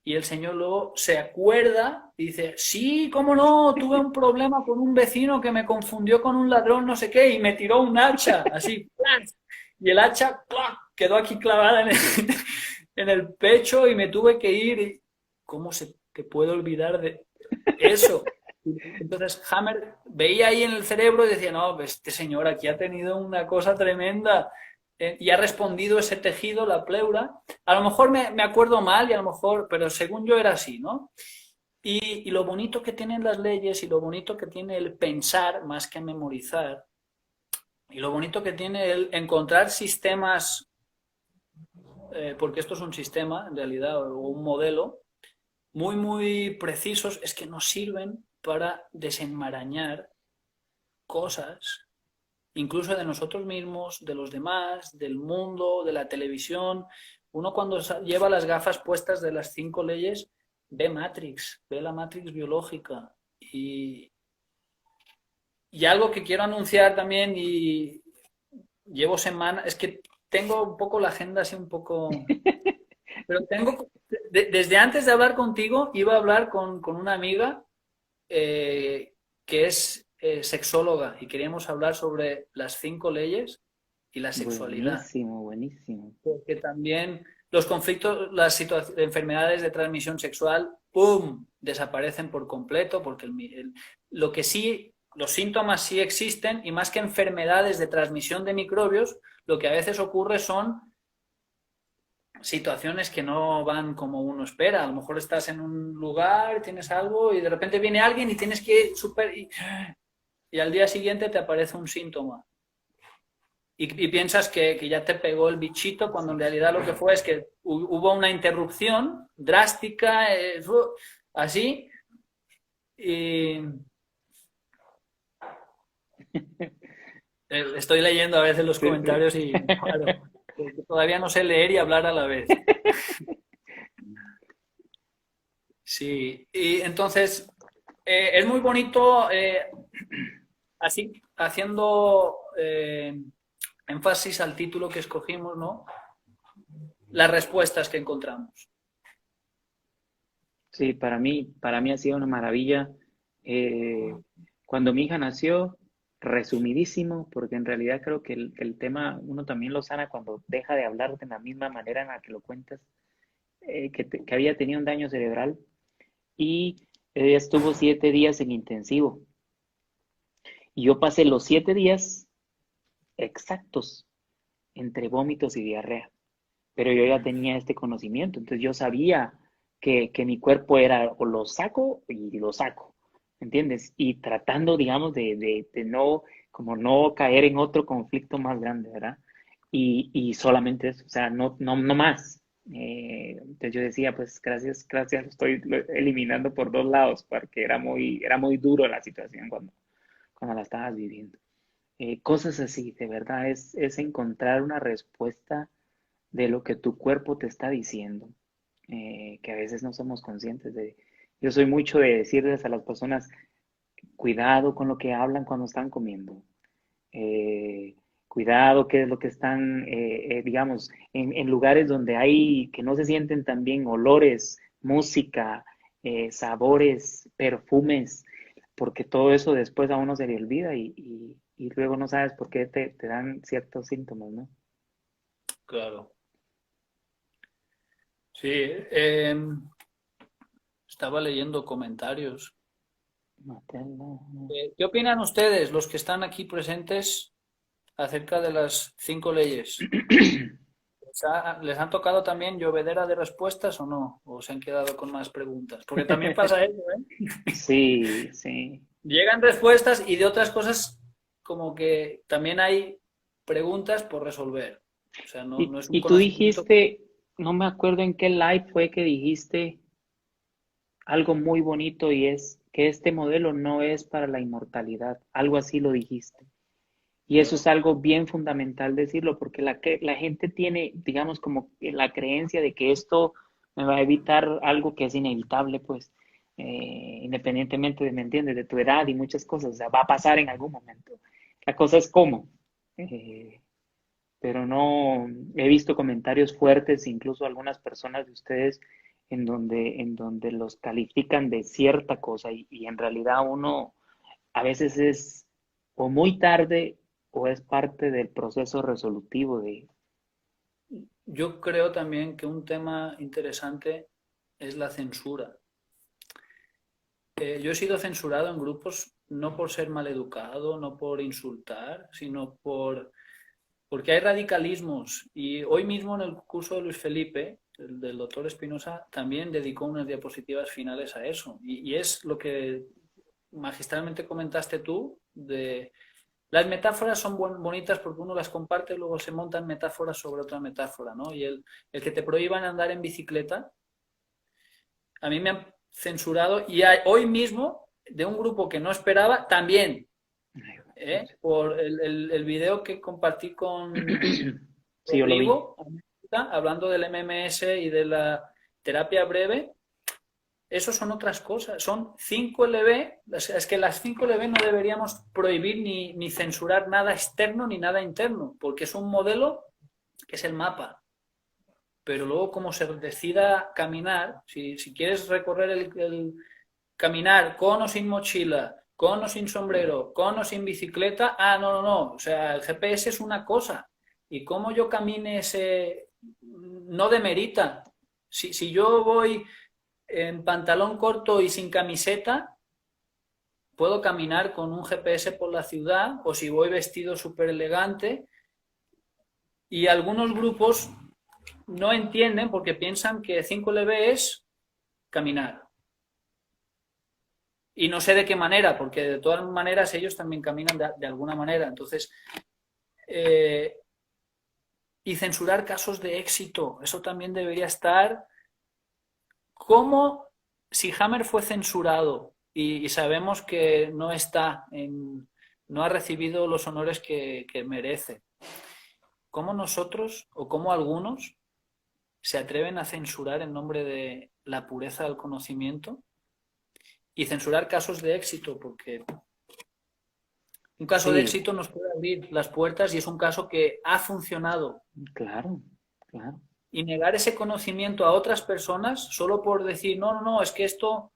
Y el señor luego se acuerda y dice, sí, cómo no, tuve un problema con un vecino que me confundió con un ladrón, no sé qué, y me tiró un hacha, así, ¡plac! Y el hacha ¡plac! Quedó aquí clavada en el pecho y me tuve que ir. ¿Cómo se te puede olvidar de eso? Entonces Hammer veía ahí en el cerebro y decía, no, este señor aquí ha tenido una cosa tremenda y ha respondido ese tejido, la pleura. A lo mejor me acuerdo mal y a lo mejor, pero según yo era así, ¿no? Y lo bonito que tienen las leyes y lo bonito que tiene el pensar más que memorizar y lo bonito que tiene el encontrar sistemas, porque esto es un sistema en realidad o un modelo, muy, muy precisos, es que nos sirven para desenmarañar cosas, incluso de nosotros mismos, de los demás, del mundo, de la televisión. Uno cuando lleva las gafas puestas de las 5 leyes, ve Matrix, ve la Matrix biológica. Y algo que quiero anunciar también, y llevo semanas, es que tengo un poco la agenda así un poco... Pero desde antes de hablar contigo, iba a hablar con una amiga que es sexóloga y queríamos hablar sobre las 5 leyes y la sexualidad. Buenísimo, buenísimo. Porque también los conflictos, las enfermedades de transmisión sexual, ¡pum!, desaparecen por completo, porque lo que sí, los síntomas sí existen y más que enfermedades de transmisión de microbios, lo que a veces ocurre son situaciones que no van como uno espera. A lo mejor estás en un lugar, tienes algo y de repente viene alguien y tienes que y al día siguiente te aparece un síntoma. Y piensas que ya te pegó el bichito cuando en realidad lo que fue es que hubo una interrupción drástica, así. Y estoy leyendo a veces los Sí, sí. comentarios y... Claro. que todavía no sé leer y hablar a la vez. Sí, y entonces es muy bonito, así haciendo énfasis al título que escogimos, ¿no? Las respuestas que encontramos. Sí, para mí ha sido una maravilla. Eh, Cuando mi hija nació, resumidísimo, porque en realidad creo que el tema uno también lo sana cuando deja de hablar de la misma manera en la que lo cuentas, que había tenido un daño cerebral y ella estuvo 7 días en intensivo. Y yo pasé los 7 días exactos entre vómitos y diarrea, pero yo ya tenía este conocimiento, entonces yo sabía que mi cuerpo era o lo saco y lo saco, ¿entiendes? Y tratando, digamos, de no, como no caer en otro conflicto más grande, ¿verdad? Y solamente eso, o sea, no más. Entonces yo decía, pues gracias, lo estoy eliminando por 2 lados, porque era muy duro la situación cuando la estabas viviendo. Cosas así, de verdad, es encontrar una respuesta de lo que tu cuerpo te está diciendo, que a veces no somos conscientes de. Yo soy mucho de decirles a las personas, cuidado con lo que hablan cuando están comiendo, eh, cuidado qué es lo que están, digamos, en lugares donde hay, que no se sienten tan bien, olores, música, sabores, perfumes, porque todo eso después a uno se le olvida y luego no sabes por qué te dan ciertos síntomas, ¿no? Claro. Sí, estaba leyendo comentarios. Matela. ¿Qué opinan ustedes, los que están aquí presentes, acerca de las 5 leyes? ¿Les han tocado también llovedera de respuestas o no? ¿O se han quedado con más preguntas? Porque también pasa eso, ¿eh? Sí, sí. Llegan respuestas y de otras cosas como que también hay preguntas por resolver. O sea, no es un Y tú conocimiento. dijiste, no me acuerdo en qué live fue que dijiste algo muy bonito y es que este modelo no es para la inmortalidad. Algo así lo dijiste. Y eso es algo bien fundamental decirlo, porque la gente tiene, digamos, como que la creencia de que esto me va a evitar algo que es inevitable, pues, independientemente de, ¿me entiendes?, de tu edad y muchas cosas. O sea, va a pasar en algún momento. La cosa es cómo. Eh, pero no he visto comentarios fuertes, incluso algunas personas de ustedes, en donde los califican de cierta cosa y en realidad uno a veces es o muy tarde o es parte del proceso resolutivo de. Yo creo también que un tema interesante es la censura. Yo he sido censurado en grupos no por ser maleducado, no por insultar, sino porque hay radicalismos. Y hoy mismo en el curso de Luis Felipe, el del doctor Espinosa, también dedicó unas diapositivas finales a eso. Y es lo que magistralmente comentaste tú, de las metáforas son bonitas porque uno las comparte y luego se montan metáforas sobre otra metáfora, ¿no? Y el que te prohíban andar en bicicleta, a mí me han censurado y hoy mismo de un grupo que no esperaba también, por el video que compartí con Sí, yo lo vi. Rodrigo, hablando del MMS y de la terapia breve. Eso son otras cosas, son 5LB, es que las 5LB no deberíamos prohibir ni censurar nada externo ni nada interno, porque es un modelo que es el mapa. Pero luego, como se decida caminar, si quieres recorrer caminar con o sin mochila, con o sin sombrero, con o sin bicicleta, no. O sea, el GPS es una cosa. Y cómo yo camine ese no demerita. Si yo voy en pantalón corto y sin camiseta, puedo caminar con un GPS por la ciudad, o si voy vestido súper elegante. Y algunos grupos no entienden porque piensan que 5LB es caminar. Y no sé de qué manera, porque de todas maneras ellos también caminan de alguna manera. Entonces, y censurar casos de éxito, eso también debería estar. ¿Cómo, si Hammer fue censurado y sabemos que no está no ha recibido los honores que merece? cómo nosotros o cómo algunos se atreven a censurar en nombre de la pureza del conocimiento y censurar casos de éxito, porque un caso de Sí, éxito nos puede abrir las puertas y es un caso que ha funcionado. claro, claro. Y negar ese conocimiento a otras personas solo por decir, no, no, no, es que esto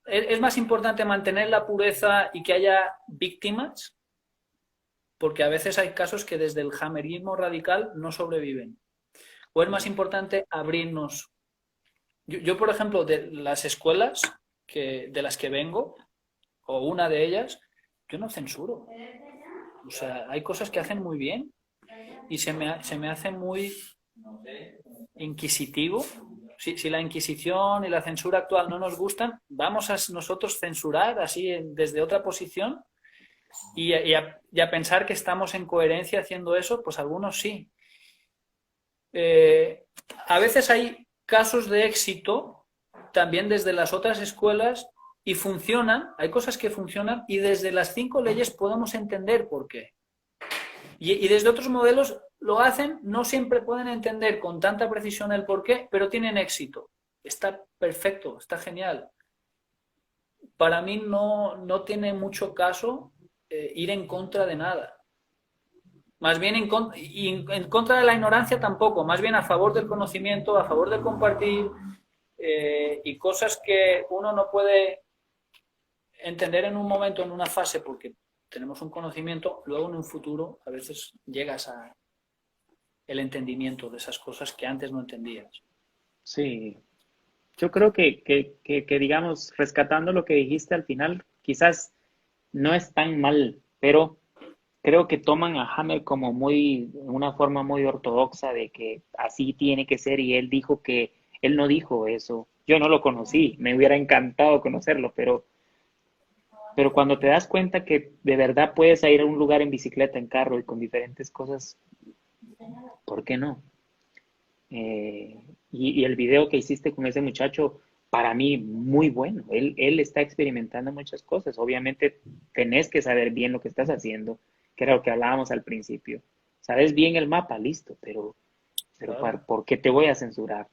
es más importante mantener la pureza y que haya víctimas, porque a veces hay casos que desde el jamerismo radical no sobreviven. O es más importante abrirnos. Yo, por ejemplo, de las escuelas de las que vengo, o una de ellas, yo no censuro. O sea, hay cosas que hacen muy bien y se me hace muy inquisitivo. Si la Inquisición y la censura actual no nos gustan, vamos a nosotros censurar así desde otra posición y a pensar que estamos en coherencia haciendo eso, pues algunos sí. A veces hay casos de éxito también desde las otras escuelas y funcionan, hay cosas que funcionan y desde las 5 leyes podemos entender por qué. Y desde otros modelos lo hacen, no siempre pueden entender con tanta precisión el por qué, pero tienen éxito. Está perfecto, está genial. Para mí no tiene mucho caso ir en contra de nada. Más bien en contra de la ignorancia tampoco, más bien a favor del conocimiento, a favor del compartir y cosas que uno no puede entender en un momento, en una fase, porque tenemos un conocimiento, luego en un futuro a veces llegas a el entendimiento de esas cosas que antes no entendías. Sí, yo creo que, digamos, rescatando lo que dijiste al final, quizás no es tan mal, pero creo que toman a Hammer como una forma muy ortodoxa de que así tiene que ser y él dijo que él no dijo eso. Yo no lo conocí, me hubiera encantado conocerlo, pero cuando te das cuenta que de verdad puedes ir a un lugar en bicicleta, en carro y con diferentes cosas, ¿por qué no? Eh, y el video que hiciste con ese muchacho, para mí, muy bueno. Él está experimentando muchas cosas. Obviamente, tenés que saber bien lo que estás haciendo, que era lo que hablábamos al principio. Sabes bien el mapa, listo, pero Claro. ¿por qué te voy a censurar?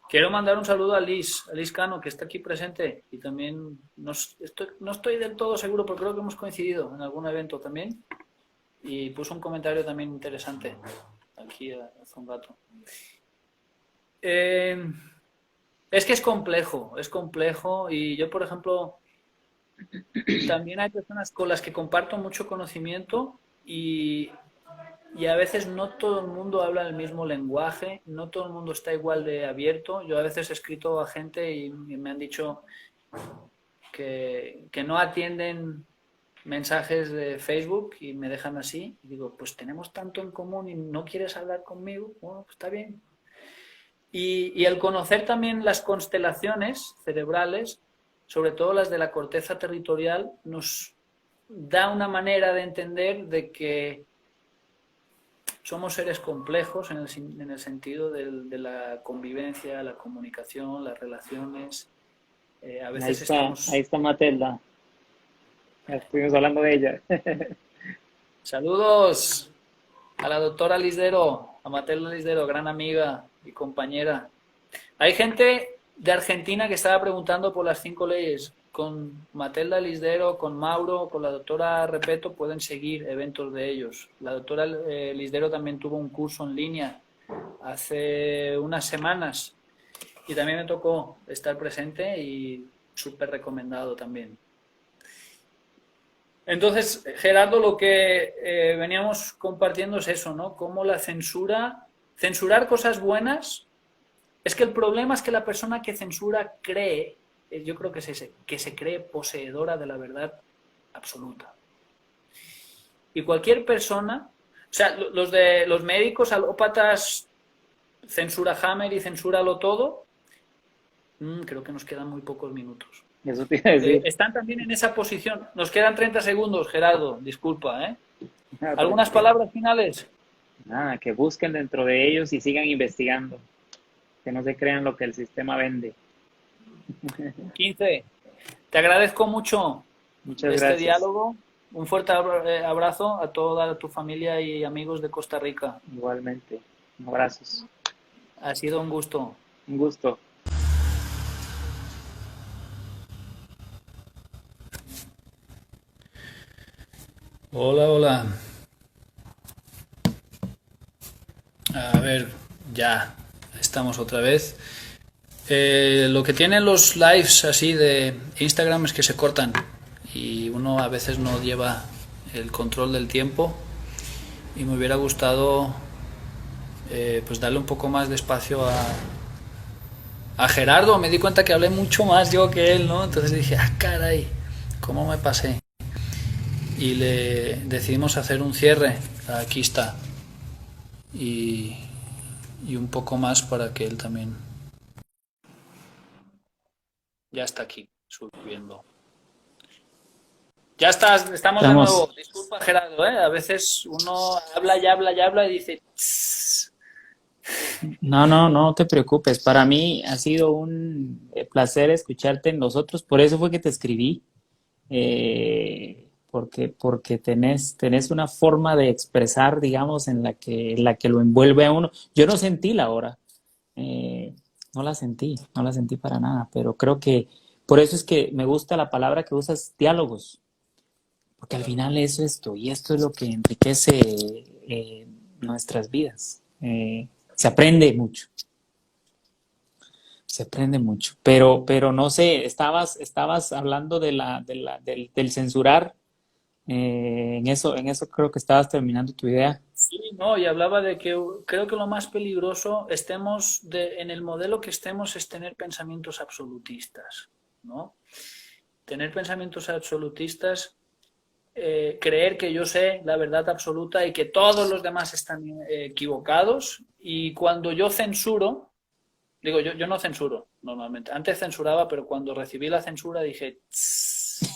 Quiero mandar un saludo a Liz Cano, que está aquí presente y también no estoy del todo seguro, pero creo que hemos coincidido en algún evento también y puso un comentario también interesante aquí hace un rato. Eh, es que es complejo y yo, por ejemplo, también hay personas con las que comparto mucho conocimiento y a veces no todo el mundo habla el mismo lenguaje, no todo el mundo está igual de abierto. Yo a veces he escrito a gente y me han dicho que no atienden mensajes de Facebook y me dejan así. Y digo, pues tenemos tanto en común y no quieres hablar conmigo. Bueno, pues está bien. Y el conocer también las constelaciones cerebrales, sobre todo las de la corteza territorial, nos da una manera de entender de que somos seres complejos en el sentido de la convivencia, la comunicación, las relaciones. A veces Ahí estamos... está Matilda. Ya estuvimos hablando de ella. Saludos a la doctora Lisdero, a Matilda Lisdero, gran amiga y compañera. Hay gente de Argentina que estaba preguntando por las 5 leyes. Con Matilda Lisdero, con Mauro, con la doctora Repeto pueden seguir eventos de ellos. La doctora Lisdero también tuvo un curso en línea hace unas semanas y también me tocó estar presente y súper recomendado también. Entonces, Gerardo, lo que veníamos compartiendo es eso, ¿no? Cómo la censurar cosas buenas. Es que el problema es que la persona que censura cree, yo creo que es ese, que se cree poseedora de la verdad absoluta. Y cualquier persona, o sea, los médicos alópatas, censura Hammer y censúralo todo, creo que nos quedan muy pocos minutos. Eso te iba a decir. Están también en esa posición. Nos quedan 30 segundos, Gerardo, disculpa, ¿eh? ¿Algunas Tranquilo. palabras finales? Nada, que busquen dentro de ellos y sigan investigando. Que no se crean lo que el sistema vende. 15. Te agradezco mucho Muchas este gracias. diálogo Un fuerte abrazo a toda tu familia y amigos de Costa Rica. Igualmente. Abrazos. Ha sido un gusto. Un gusto. Hola, hola. A ver, ya estamos otra vez. Lo que tienen los lives así de Instagram es que se cortan y uno a veces no lleva el control del tiempo y me hubiera gustado pues darle un poco más de espacio a Gerardo. Me di cuenta que hablé mucho más yo que él, ¿no? Entonces dije, ah, caray, ¿cómo me pasé? Y le decidimos hacer un cierre. Aquí está. Y, y un poco más para que él también ya está aquí subiendo. Ya estás, estamos de Estamos. nuevo. Disculpa, Gerardo, ¿eh? A veces uno habla y habla y dice... "Tss". No, no, no te preocupes. Para mí ha sido un placer escucharte en los otros. Por eso fue que te escribí. Porque tenés una forma de expresar, digamos, en la que lo envuelve a uno. Yo no sentí la hora. Eh, no la sentí para nada. Pero creo que por eso es que me gusta la palabra que usas, diálogos. Porque al final eso es esto, y esto es lo que enriquece nuestras vidas. Se aprende mucho, se aprende mucho. Pero no sé, estabas hablando del censurar, en eso creo que estabas terminando tu idea. Sí, no, y hablaba de que creo que lo más peligroso en el modelo que estemos es tener pensamientos absolutistas, ¿no? Tener pensamientos absolutistas, creer que yo sé la verdad absoluta y que todos los demás están equivocados. Y cuando yo censuro, digo, yo no censuro normalmente. Antes censuraba, pero cuando recibí la censura dije, "Tss".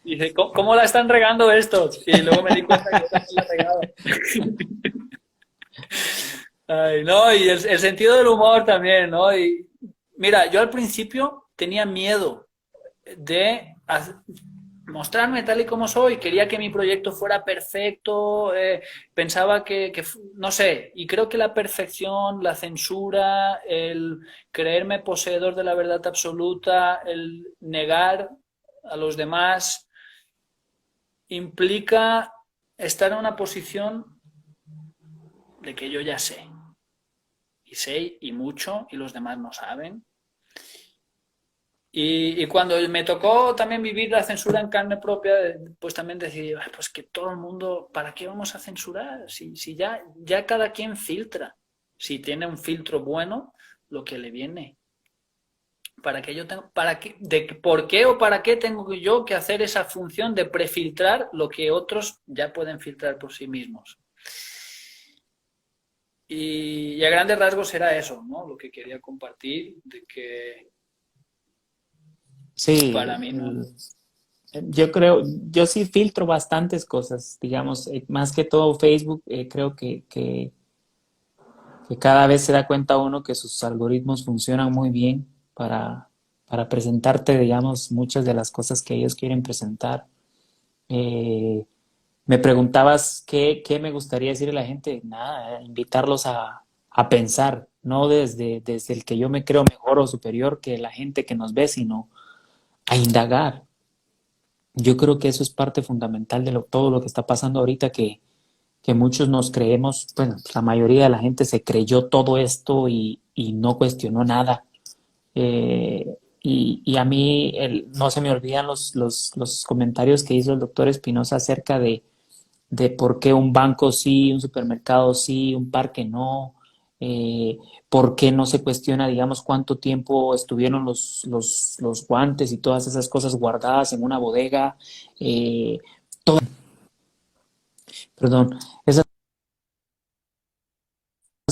Dije, ¿cómo la están regando estos? Y luego me di cuenta que yo también la regaba. Ay, no, y el sentido del humor también, ¿no? Y mira, yo al principio tenía miedo de mostrarme tal y como soy, quería que mi proyecto fuera perfecto, pensaba no sé, y creo que la perfección, la censura, el creerme poseedor de la verdad absoluta, el negar a los demás, implica estar en una posición de que yo ya sé, y sé y mucho, y los demás no saben. Y cuando me tocó también vivir la censura en carne propia, pues también decidí, "Ay, pues que todo el mundo, ¿para qué vamos a censurar? Si ya cada quien filtra, si tiene un filtro bueno, lo que le viene. ¿Para qué yo tengo, por qué o para qué tengo yo que hacer esa función de prefiltrar lo que otros ya pueden filtrar por sí mismos? Y a grandes rasgos era eso, ¿no? Lo que quería compartir, de que Sí, para mí no. yo creo, yo sí filtro bastantes cosas, digamos, más que todo Facebook, creo que cada vez se da cuenta uno que sus algoritmos funcionan muy bien para presentarte, digamos, muchas de las cosas que ellos quieren presentar. Eh, Me preguntabas qué me gustaría decirle a la gente. Nada, invitarlos a pensar, no desde el que yo me creo mejor o superior que la gente que nos ve, sino a indagar. Yo creo que eso es parte fundamental de todo lo que está pasando ahorita, que muchos nos creemos, bueno, la mayoría de la gente se creyó todo esto y no cuestionó nada. Y a mí no se me olvidan los comentarios que hizo el doctor Espinosa acerca de por qué un banco sí, un supermercado sí, un parque no, por qué no se cuestiona, digamos, cuánto tiempo estuvieron los guantes y todas esas cosas guardadas en una bodega, eh, perdón, esas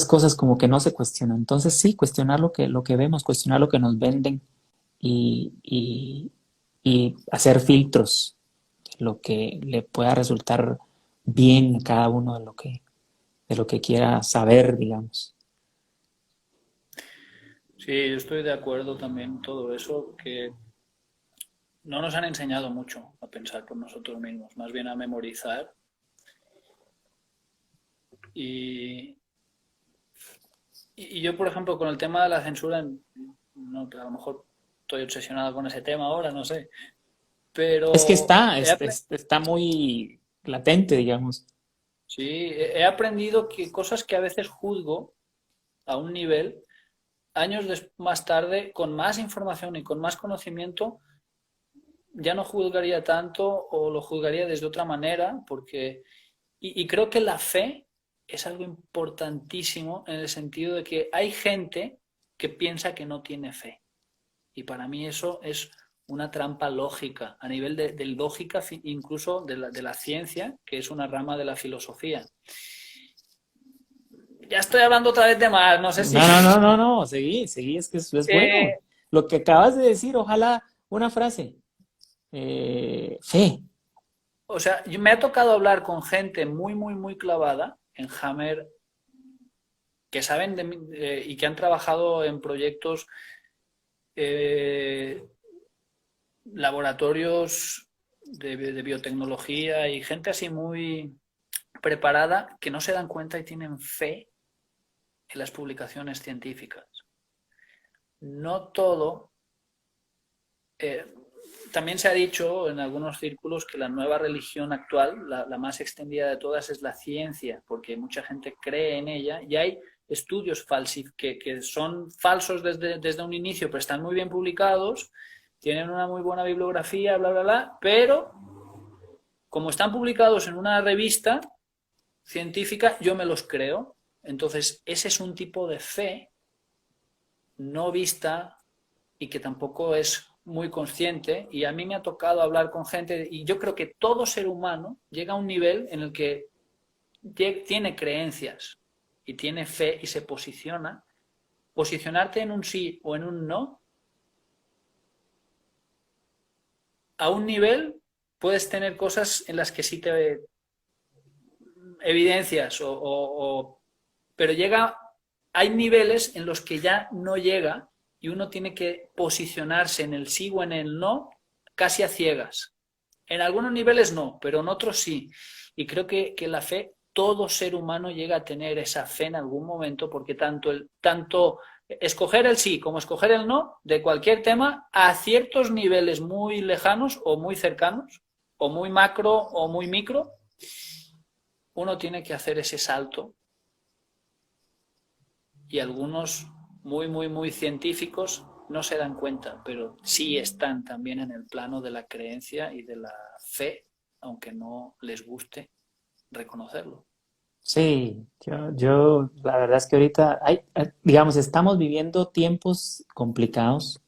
cosas como que no se cuestionan. Entonces sí, cuestionar lo que vemos, cuestionar lo que nos venden y, y, y hacer filtros de lo que le pueda resultar bien a cada uno de lo que quiera saber, digamos. Sí, yo estoy de acuerdo también en todo eso, que no nos han enseñado mucho a pensar por nosotros mismos, más bien a memorizar. Y, y yo, por ejemplo, con el tema de la censura, no, a lo mejor estoy obsesionado con ese tema ahora, no sé, Es que pero está muy latente, digamos. sí, he aprendido que cosas que a veces juzgo a un nivel, más tarde, con más información y con más conocimiento, ya no juzgaría tanto o lo juzgaría desde otra manera, porque, y creo que la fe es algo importantísimo en el sentido de que hay gente que piensa que no tiene fe. Y para mí eso es una trampa lógica, a nivel de lógica incluso de la ciencia, que es una rama de la filosofía. Ya estoy hablando otra vez de más, no sé si... No, no, no, no, no, seguí, es que eso es Eh, bueno. Lo que acabas de decir, ojalá una frase. Fe. o sea, me ha tocado hablar con gente muy, muy, muy clavada en Hammer, que saben y que han trabajado en proyectos, eh, laboratorios de biotecnología y gente así muy preparada que no se dan cuenta y tienen fe en las publicaciones científicas. No todo. eh, También se ha dicho en algunos círculos que la nueva religión actual, la más extendida de todas, es la ciencia, porque mucha gente cree en ella y hay estudios que son falsos desde un inicio, pero están muy bien publicados, tienen una muy buena bibliografía, bla, bla, bla, pero como están publicados en una revista científica, yo me los creo. Entonces, ese es un tipo de fe no vista y que tampoco es muy consciente. Y a mí me ha tocado hablar con gente y yo creo que todo ser humano llega a un nivel en el que tiene creencias y tiene fe y se posiciona. Posicionarte en un sí o en un no, a un nivel puedes tener cosas en las que sí te evidencias pero hay niveles en los que ya no llega y uno tiene que posicionarse en el sí o en el no casi a ciegas. En algunos niveles no, pero en otros sí. Y creo que la fe, todo ser humano llega a tener esa fe en algún momento, porque tanto escoger el sí como escoger el no de cualquier tema a ciertos niveles muy lejanos o muy cercanos, o muy macro o muy micro, uno tiene que hacer ese salto y algunos muy, muy, muy científicos no se dan cuenta, pero sí están también en el plano de la creencia y de la fe, aunque no les guste reconocerlo. Sí, la verdad es que ahorita digamos, estamos viviendo tiempos complicados.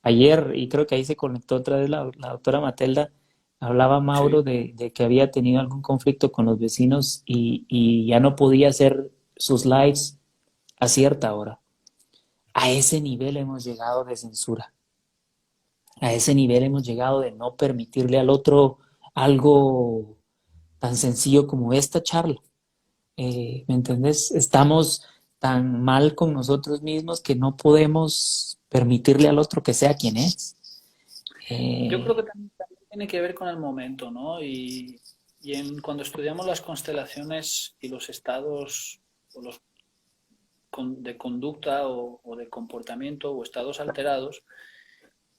Ayer, y creo que ahí se conectó otra vez la doctora Matelda, hablaba Mauro Sí, de que había tenido algún conflicto con los vecinos y ya no podía hacer sus lives a cierta hora. A ese nivel hemos llegado de censura. A ese nivel hemos llegado de no permitirle al otro algo tan sencillo como esta charla. ¿Me entendés? Estamos tan mal con nosotros mismos que no podemos permitirle al otro que sea quien es. yo creo Eh, que también tiene que ver con el momento, ¿no? Cuando estudiamos las constelaciones y los estados o de conducta o de comportamiento o estados alterados,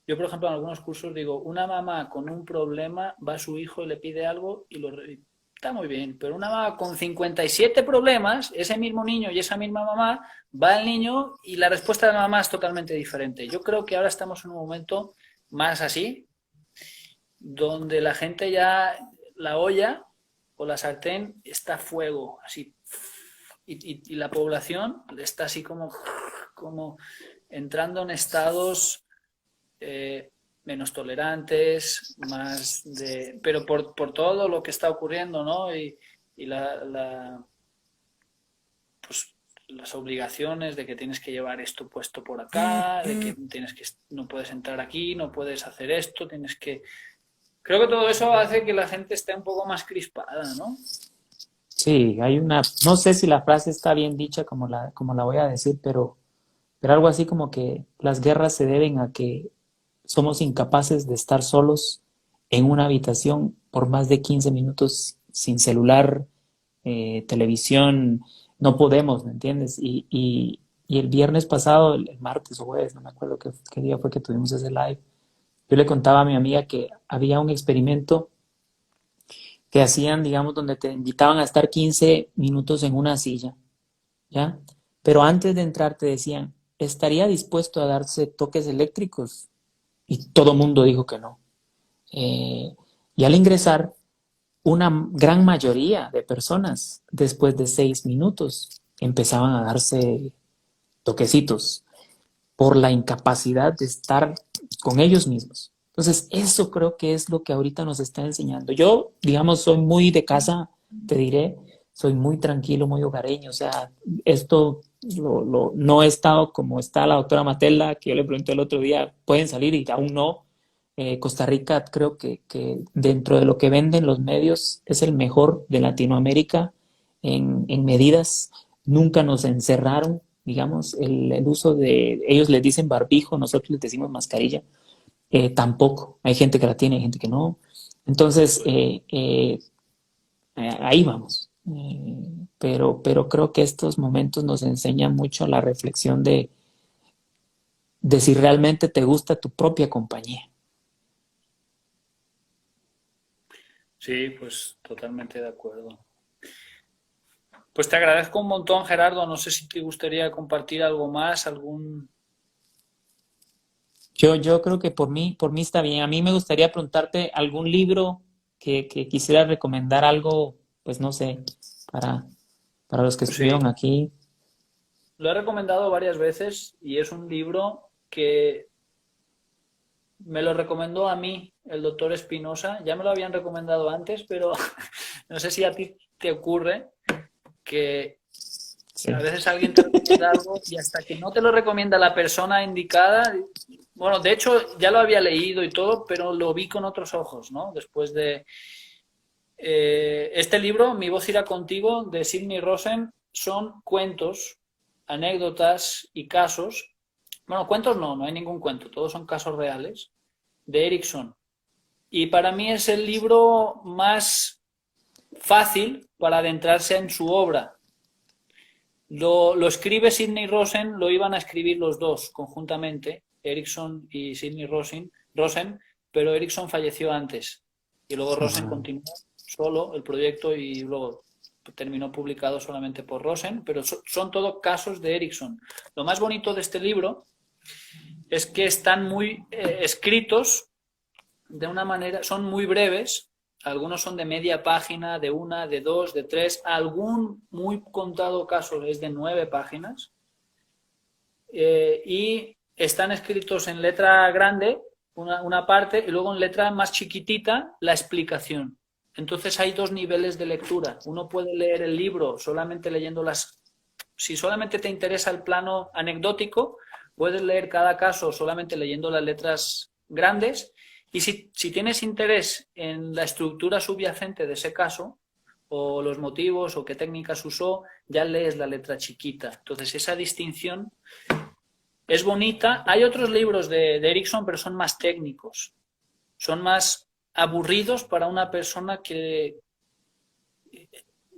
yo, por ejemplo, en algunos cursos digo, una mamá con un problema va a su hijo y le pide algo está muy bien, pero una mamá con 57 problemas, ese mismo niño y esa misma mamá, va al niño y la respuesta de la mamá es totalmente diferente. Yo creo que ahora estamos en un momento más así, donde la gente ya, la olla o la sartén está a fuego, así, y la población está así como entrando en estados, eh, menos tolerantes, pero por todo lo que está ocurriendo, ¿no? Y pues, las obligaciones de que tienes que llevar esto puesto por acá, de que no puedes entrar aquí, no puedes hacer esto, tienes que... Creo que todo eso hace que la gente esté un poco más crispada, ¿no? sí, no sé si la frase está bien dicha como la voy a decir, pero algo así como que las guerras se deben a que somos incapaces de estar solos en una habitación por más de 15 minutos sin celular, televisión, no podemos, ¿me entiendes? Y el viernes pasado, el martes o jueves, no me acuerdo qué día fue que tuvimos ese live, yo le contaba a mi amiga que había un experimento que hacían, digamos, donde te invitaban a estar 15 minutos en una silla, ¿ya? Pero antes de entrar te decían, ¿estaría dispuesto a darse toques eléctricos? Y todo mundo dijo que no. Y al ingresar, una gran mayoría de personas, después de 6 minutos, empezaban a darse toquecitos por la incapacidad de estar con ellos mismos. Entonces, eso creo que es lo que ahorita nos está enseñando. Yo, digamos, soy muy de casa, te diré, soy muy tranquilo, muy hogareño. O sea, esto no he estado como está la doctora Matela, que yo le pregunté el otro día, pueden salir y aún no. Costa Rica creo que dentro de lo que venden los medios es el mejor de Latinoamérica en medidas. Nunca nos encerraron, digamos, el uso de, ellos les dicen barbijo, nosotros les decimos mascarilla, tampoco. Hay gente que la tiene, hay gente que no. Entonces, ahí vamos. Pero creo que estos momentos nos enseñan mucho la reflexión de si realmente te gusta tu propia compañía. Sí, pues totalmente de acuerdo. Pues te agradezco un montón, Gerardo. No sé si te gustaría compartir algo más, algún... Yo creo que por mí está bien. A mí me gustaría preguntarte algún libro que quisiera recomendar algo, pues no sé, para, para los que Sí, estuvieron aquí. lo he recomendado varias veces y es un libro que me lo recomendó a mí el doctor Espinosa. Ya me lo habían recomendado antes, pero no sé si a ti te ocurre que Sí. a veces alguien te recomienda algo y hasta que no te lo recomienda la persona indicada, bueno, de hecho ya lo había leído y todo, pero lo vi con otros ojos, ¿no? Después de este libro, Mi voz irá contigo, de Sidney Rosen, son cuentos, anécdotas y casos. Bueno, cuentos no, no hay ningún cuento, todos son casos reales, de Erickson. Y para mí es el libro más fácil para adentrarse en su obra. Lo escribe Sidney Rosen, lo iban a escribir los dos conjuntamente, Erickson y Sidney Rosen, pero Erickson falleció antes y luego Rosen Ajá. continuó solo el proyecto y luego terminó publicado solamente por Rosen, pero son todo casos de Erickson. Lo más bonito de este libro es que están muy escritos de una manera, son muy breves, algunos son de media página, de una, de dos, de tres, algún muy contado caso es de 9 páginas, y están escritos en letra grande, una parte, y luego en letra más chiquitita la explicación. Entonces hay dos niveles de lectura. Uno puede leer el libro solamente leyendo las... Si solamente te interesa el plano anecdótico, puedes leer cada caso solamente leyendo las letras grandes. Y si tienes interés en la estructura subyacente de ese caso, o los motivos, o qué técnicas usó, ya lees la letra chiquita. Entonces esa distinción es bonita. Hay otros libros de Erickson, pero son más técnicos. Son más aburridos para una persona que...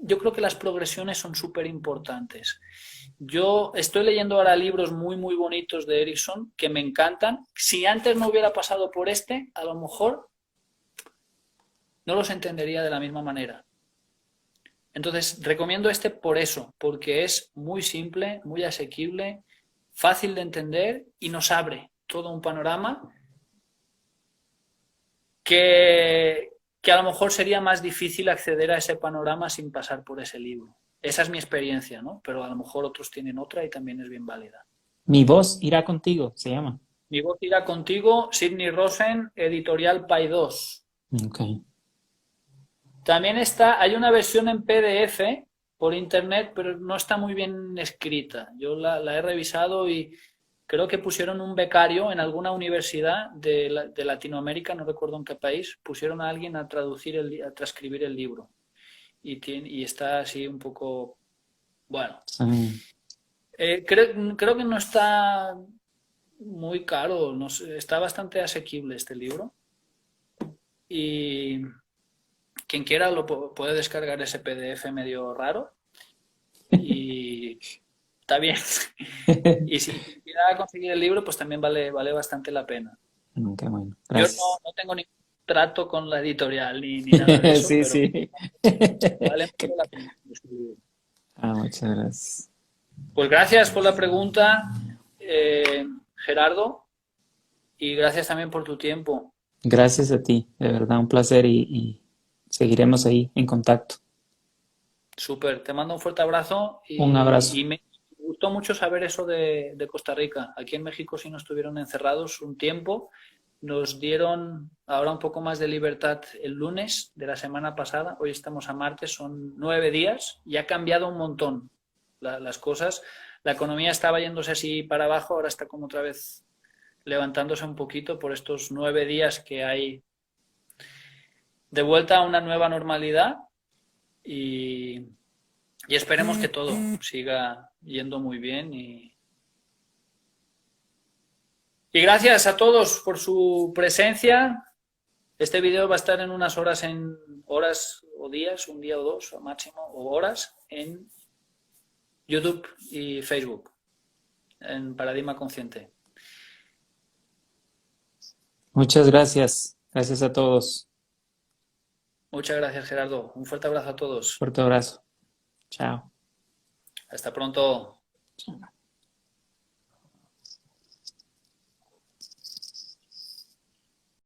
Yo creo que las progresiones son súper importantes. Yo estoy leyendo ahora libros muy, muy bonitos de Erickson que me encantan. Si antes no hubiera pasado por este, a lo mejor no los entendería de la misma manera. Entonces, recomiendo este por eso, porque es muy simple, muy asequible, fácil de entender y nos abre todo un panorama que a lo mejor sería más difícil acceder a ese panorama sin pasar por ese libro. Esa es mi experiencia, ¿no? Pero a lo mejor otros tienen otra y también es bien válida. Mi voz irá contigo, se llama. Mi voz irá contigo, Sidney Rosen, editorial Paidós. Ok. También hay una versión en PDF por internet, pero no está muy bien escrita. Yo la he revisado y creo que pusieron un becario en alguna universidad de Latinoamérica, no recuerdo en qué país, pusieron a alguien a a transcribir el libro. Y está así un poco, bueno. Ah, Creo que no está muy caro, no sé, está bastante asequible este libro. Y quien quiera puede descargar ese PDF medio raro y está bien. Y si quiera conseguir el libro, pues también vale bastante la pena. Qué bueno, Yo gracias. no tengo ningún trato con la editorial ni nada de eso, Sí, pero sí. vale mucho la pena este libro. Muchas gracias. Pues gracias por la pregunta, Gerardo, y gracias también por tu tiempo. Gracias a ti, de verdad, un placer y seguiremos ahí en contacto. Súper, te mando un fuerte abrazo Un abrazo. y me gustó mucho saber eso de Costa Rica. Aquí en México sí nos estuvieron encerrados un tiempo. Nos dieron ahora un poco más de libertad el lunes de la semana pasada. Hoy estamos a martes, son 9 días y ha cambiado un montón las cosas. La economía estaba yéndose así para abajo, ahora está como otra vez levantándose un poquito por estos 9 días que hay de vuelta a una nueva normalidad y esperemos que todo siga yendo muy bien y gracias a todos por su presencia. Este video va a estar en unas horas, en horas o días, un día o dos o máximo, o horas, en YouTube y Facebook, en Paradigma Consciente. Muchas gracias. Gracias a todos. Muchas gracias, Gerardo. Un fuerte abrazo a todos. Fuerte abrazo. Chao. Hasta pronto. Chao.